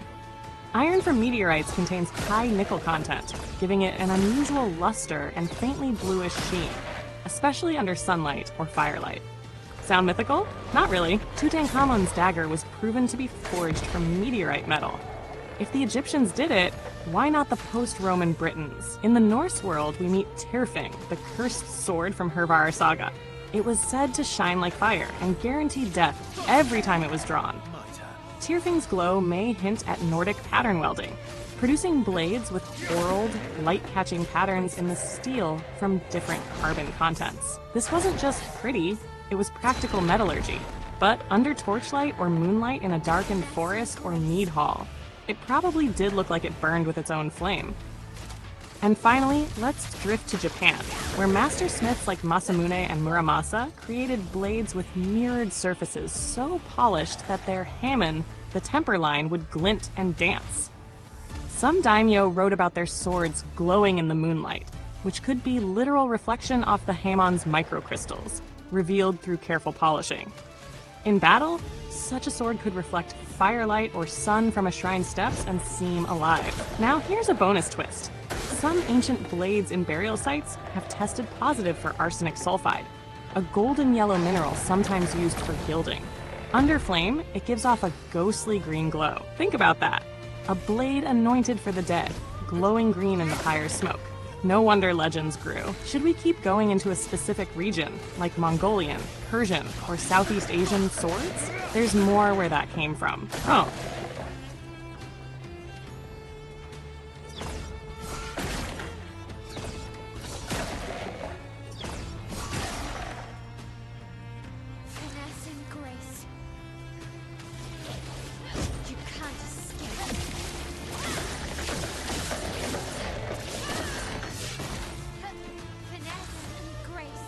Iron from meteorites contains high nickel content, giving it an unusual luster and faintly bluish sheen, especially under sunlight or firelight. Sound mythical? Not really. Tutankhamun's dagger was proven to be forged from meteorite metal. If the Egyptians did it, why not the post-Roman Britons? In the Norse world, we meet Tyrfing, the cursed sword from Hervarar saga. It was said to shine like fire and guaranteed death every time it was drawn. Tyrfing's glow may hint at Nordic pattern welding, producing blades with whorled, light-catching patterns in the steel from different carbon contents. This wasn't just pretty, it was practical metallurgy. But under torchlight or moonlight in a darkened forest or mead hall, it probably did look like it burned with its own flame. And finally, let's drift to Japan, where master smiths like Masamune and Muramasa created blades with mirrored surfaces so polished that their hamon, the temper line, would glint and dance. Some daimyo wrote about their swords glowing in the moonlight, which could be literal reflection off the hamon's microcrystals, revealed through careful polishing. In battle, such a sword could reflect firelight or sun from a shrine steps and seem alive. Now here's a bonus twist. Some ancient blades in burial sites have tested positive for arsenic sulfide, a golden yellow mineral sometimes used for gilding. Under flame, it gives off a ghostly green glow. Think about that. A blade anointed for the dead, glowing green in the pyre's smoke. No wonder legends grew. Should we keep going into a specific region, like Mongolian, Persian, or Southeast Asian swords? There's more where that came from. Oh. Finesse and grace. You can't escape. Finesse and grace.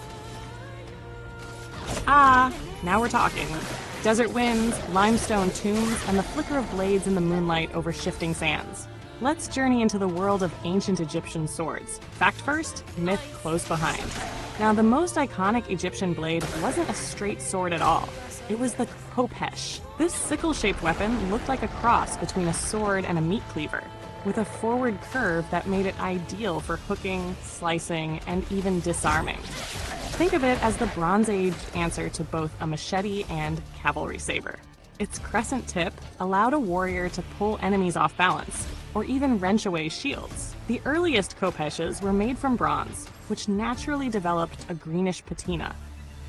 Ah, now we're talking. Desert winds, limestone tombs, and the flicker of blades in the moonlight over shifting sands. Let's journey into the world of ancient Egyptian swords. Fact first, myth close behind. Now, the most iconic Egyptian blade wasn't a straight sword at all. It was the khopesh. This sickle-shaped weapon looked like a cross between a sword and a meat cleaver, with a forward curve that made it ideal for hooking, slicing, and even disarming. Think of it as the Bronze Age answer to both a machete and cavalry saber. Its crescent tip allowed a warrior to pull enemies off balance, or even wrench away shields. The earliest khopeshes were made from bronze, which naturally developed a greenish patina,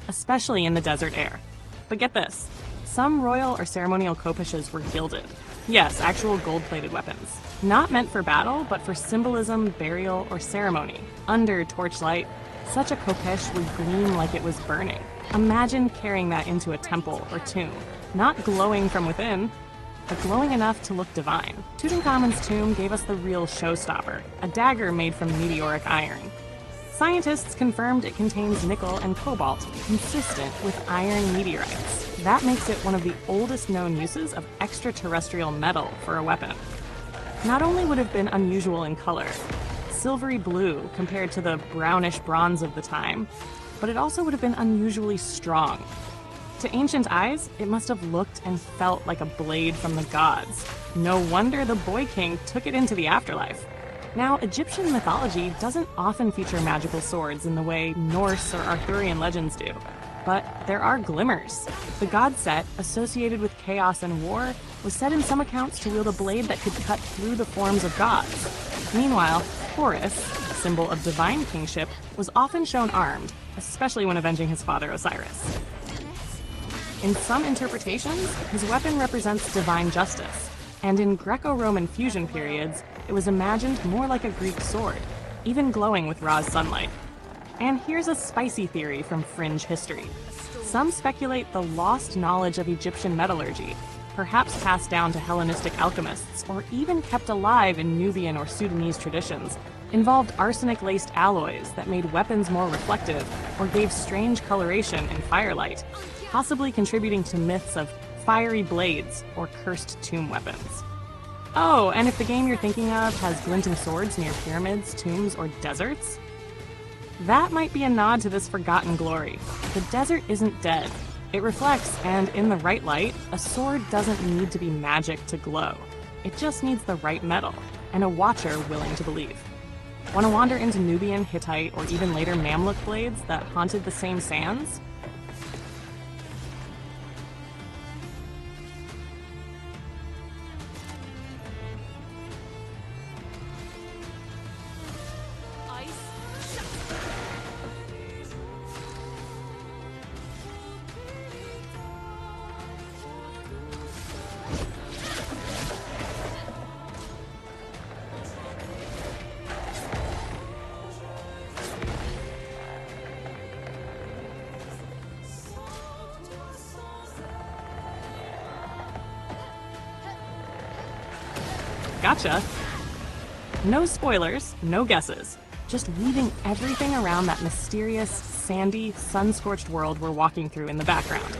especially in the desert air. But get this, some royal or ceremonial khopeshes were gilded. Yes, actual gold-plated weapons. Not meant for battle, but for symbolism, burial, or ceremony. Under torchlight, such a khopesh would gleam like it was burning. Imagine carrying that into a temple or tomb. Not glowing from within, but glowing enough to look divine. Tutankhamun's tomb gave us the real showstopper, a dagger made from meteoric iron. Scientists confirmed it contains nickel and cobalt, consistent with iron meteorites. That makes it one of the oldest known uses of extraterrestrial metal for a weapon. Not only would it have been unusual in color, silvery blue compared to the brownish bronze of the time, but it also would have been unusually strong. To ancient eyes, it must have looked and felt like a blade from the gods. No wonder the Boy King took it into the afterlife. Now, Egyptian mythology doesn't often feature magical swords in the way Norse or Arthurian legends do, but there are glimmers. The god Set, associated with chaos and war, was said in some accounts to wield a blade that could cut through the forms of gods. Meanwhile, Horus, symbol of divine kingship, was often shown armed, especially when avenging his father Osiris. In some interpretations, his weapon represents divine justice, and in Greco-Roman fusion periods, it was imagined more like a Greek sword, even glowing with Ra's sunlight. And here's a spicy theory from fringe history. Some speculate the lost knowledge of Egyptian metallurgy, perhaps passed down to Hellenistic alchemists, or even kept alive in Nubian or Sudanese traditions, involved arsenic-laced alloys that made weapons more reflective or gave strange coloration in firelight, possibly contributing to myths of fiery blades or cursed tomb weapons. Oh, and if the game you're thinking of has glinting swords near pyramids, tombs, or deserts, that might be a nod to this forgotten glory. The desert isn't dead. It reflects, and in the right light, a sword doesn't need to be magic to glow. It just needs the right metal, and a watcher willing to believe. Want to wander into Nubian, Hittite, or even later Mamluk blades that haunted the same sands? Gotcha. No spoilers, no guesses. Just weaving everything around that mysterious, sandy, sun-scorched world we're walking through in the background.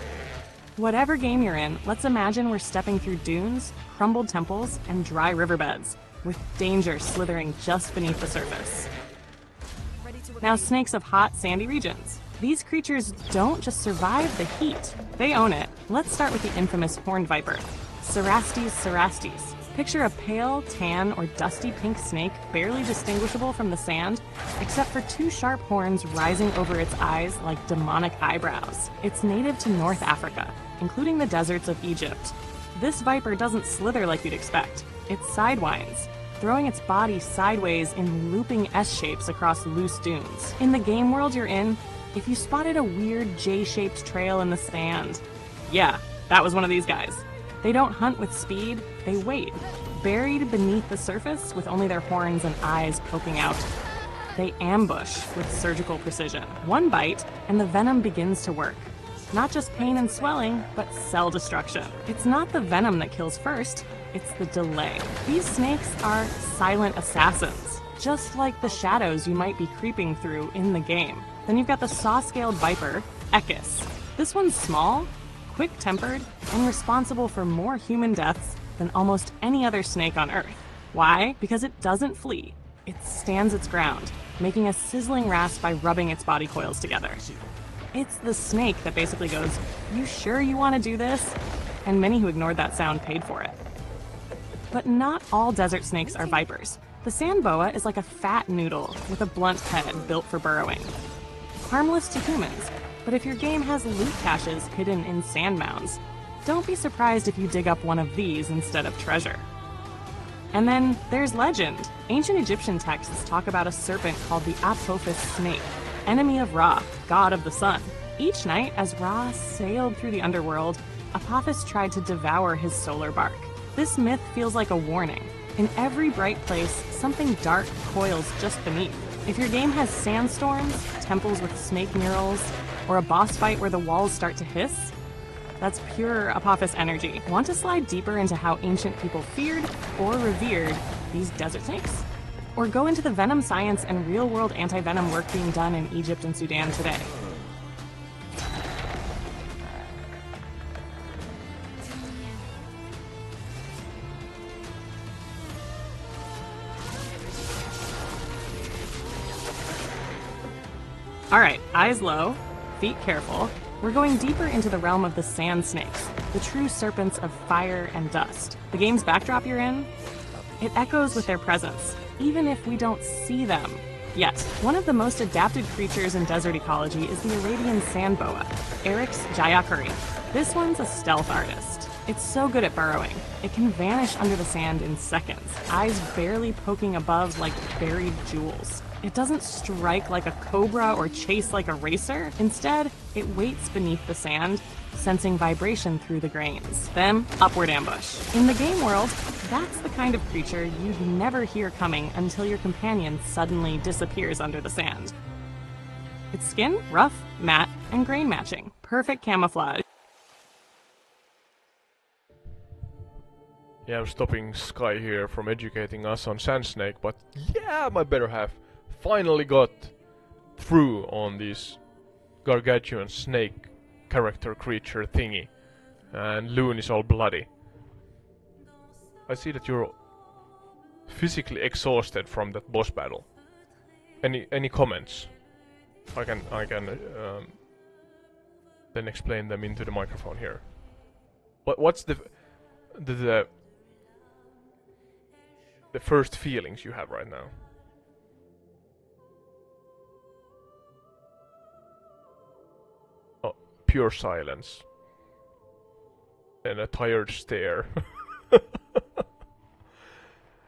Whatever game you're in, let's imagine we're stepping through dunes, crumbled temples, and dry riverbeds, with danger slithering just beneath the surface. Now, snakes of hot, sandy regions. These creatures don't just survive the heat, they own it. Let's start with the infamous horned viper, Cerastes cerastes. Picture a pale, tan, or dusty pink snake barely distinguishable from the sand, except for two sharp horns rising over its eyes like demonic eyebrows. It's native to North Africa, including the deserts of Egypt. This viper doesn't slither like you'd expect. It sidewinds, throwing its body sideways in looping S-shapes across loose dunes. In the game world you're in, if you spotted a weird J-shaped trail in the sand, yeah, that was one of these guys. They don't hunt with speed, they wait, buried beneath the surface with only their horns and eyes poking out. They ambush with surgical precision. One bite, and the venom begins to work. Not just pain and swelling, but cell destruction. It's not the venom that kills first, it's the delay. These snakes are silent assassins, just like the shadows you might be creeping through in the game. Then you've got the saw-scaled viper, Echis. This one's small, quick-tempered, and responsible for more human deaths than almost any other snake on Earth. Why? Because it doesn't flee. It stands its ground, making a sizzling rasp by rubbing its body coils together. It's the snake that basically goes, "You sure you want to do this?" And many who ignored that sound paid for it. But not all desert snakes are vipers. The sand boa is like a fat noodle with a blunt head built for burrowing. Harmless to humans, but if your game has loot caches hidden in sand mounds, don't be surprised if you dig up one of these instead of treasure. And then there's legend. Ancient Egyptian texts talk about a serpent called the Apophis snake, enemy of Ra, god of the sun. Each night, as Ra sailed through the underworld, Apophis tried to devour his solar bark. This myth feels like a warning. In every bright place, something dark coils just beneath. If your game has sandstorms, temples with snake murals, or a boss fight where the walls start to hiss, that's pure Apophis energy. Want to slide deeper into how ancient people feared or revered these desert snakes? Or go into the venom science and real-world anti-venom work being done in Egypt and Sudan today? Alright, eyes low, feet careful. We're going deeper into the realm of the sand snakes, the true serpents of fire and dust. The game's backdrop you're in, it echoes with their presence, even if we don't see them yet. One of the most adapted creatures in desert ecology is the Arabian sand boa, Eryx jayakari. This one's a stealth artist. It's so good at burrowing. It can vanish under the sand in seconds, eyes barely poking above like buried jewels. It doesn't strike like a cobra or chase like a racer. Instead, it waits beneath the sand, sensing vibration through the grains. Then, upward ambush. In the game world, that's the kind of creature you'd never hear coming until your companion suddenly disappears under the sand. Its skin, rough, matte, and grain matching. Perfect camouflage. Yeah, I'm stopping Sky here from educating us on Sand Snake, but yeah, my better half finally got through on this gargantuan snake character creature thingy. And Loon is all bloody. I see that you're physically exhausted from that boss battle. Any comments? I can then explain them into the microphone here. What's the first feelings you have right now? Oh, pure silence. And a tired stare.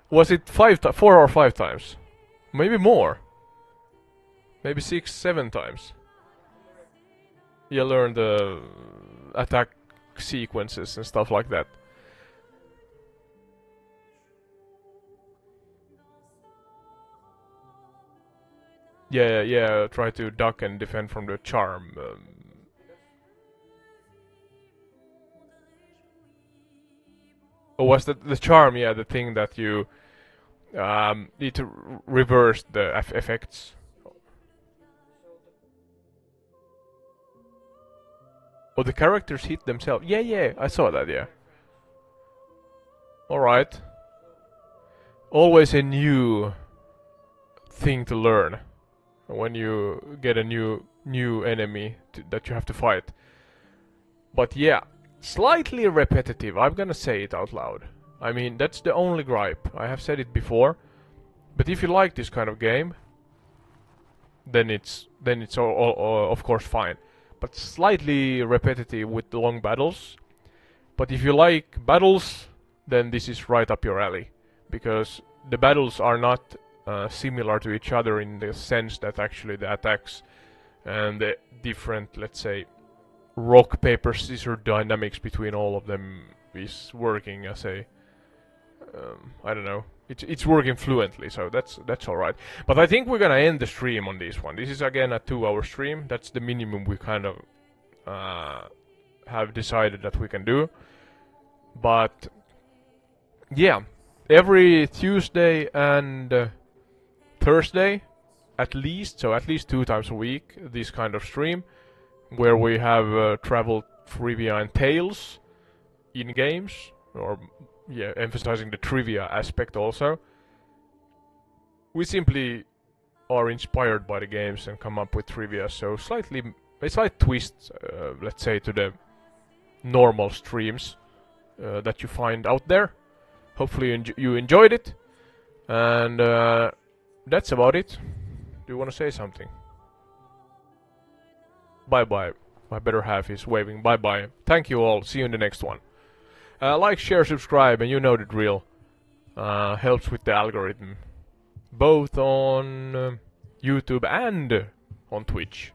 Was it 4 or 5 times? Maybe more. Maybe 6, 7 times. You learn the attack sequences and stuff like that. Yeah, try to duck and defend from the charm. Oh, was that the charm? Yeah, the thing that you need to reverse the effects. Oh, the characters hit themselves. Yeah, I saw that, yeah. Alright. Always a new thing to learn when you get a new enemy that you have to fight. But yeah, slightly repetitive. I'm gonna say it out loud. I mean, that's the only gripe. I have said it before. But if you like this kind of game, then it's of course fine. But slightly repetitive with the long battles. But if you like battles, then this is right up your alley. Because the battles are not similar to each other in the sense that actually the attacks and the different, let's say, rock, paper, scissors dynamics between all of them is working as a... I don't know. It's working fluently, so that's alright. But I think we're gonna end the stream on this one. This is again a 2-hour stream. That's the minimum we kind of have decided that we can do. But yeah, every Tuesday and Thursday, at least 2 times a week, this kind of stream, where we have travel, trivia and tales in games, or yeah, emphasizing the trivia aspect also. We simply are inspired by the games and come up with trivia, so a slight twist, let's say, to the normal streams that you find out there. Hopefully you enjoyed it, and that's about it. Do you want to say something? Bye-bye. My better half is waving bye-bye. Thank you all. See you in the next one. Like, share, subscribe, and you know the drill. Helps with the algorithm. Both on YouTube and on Twitch.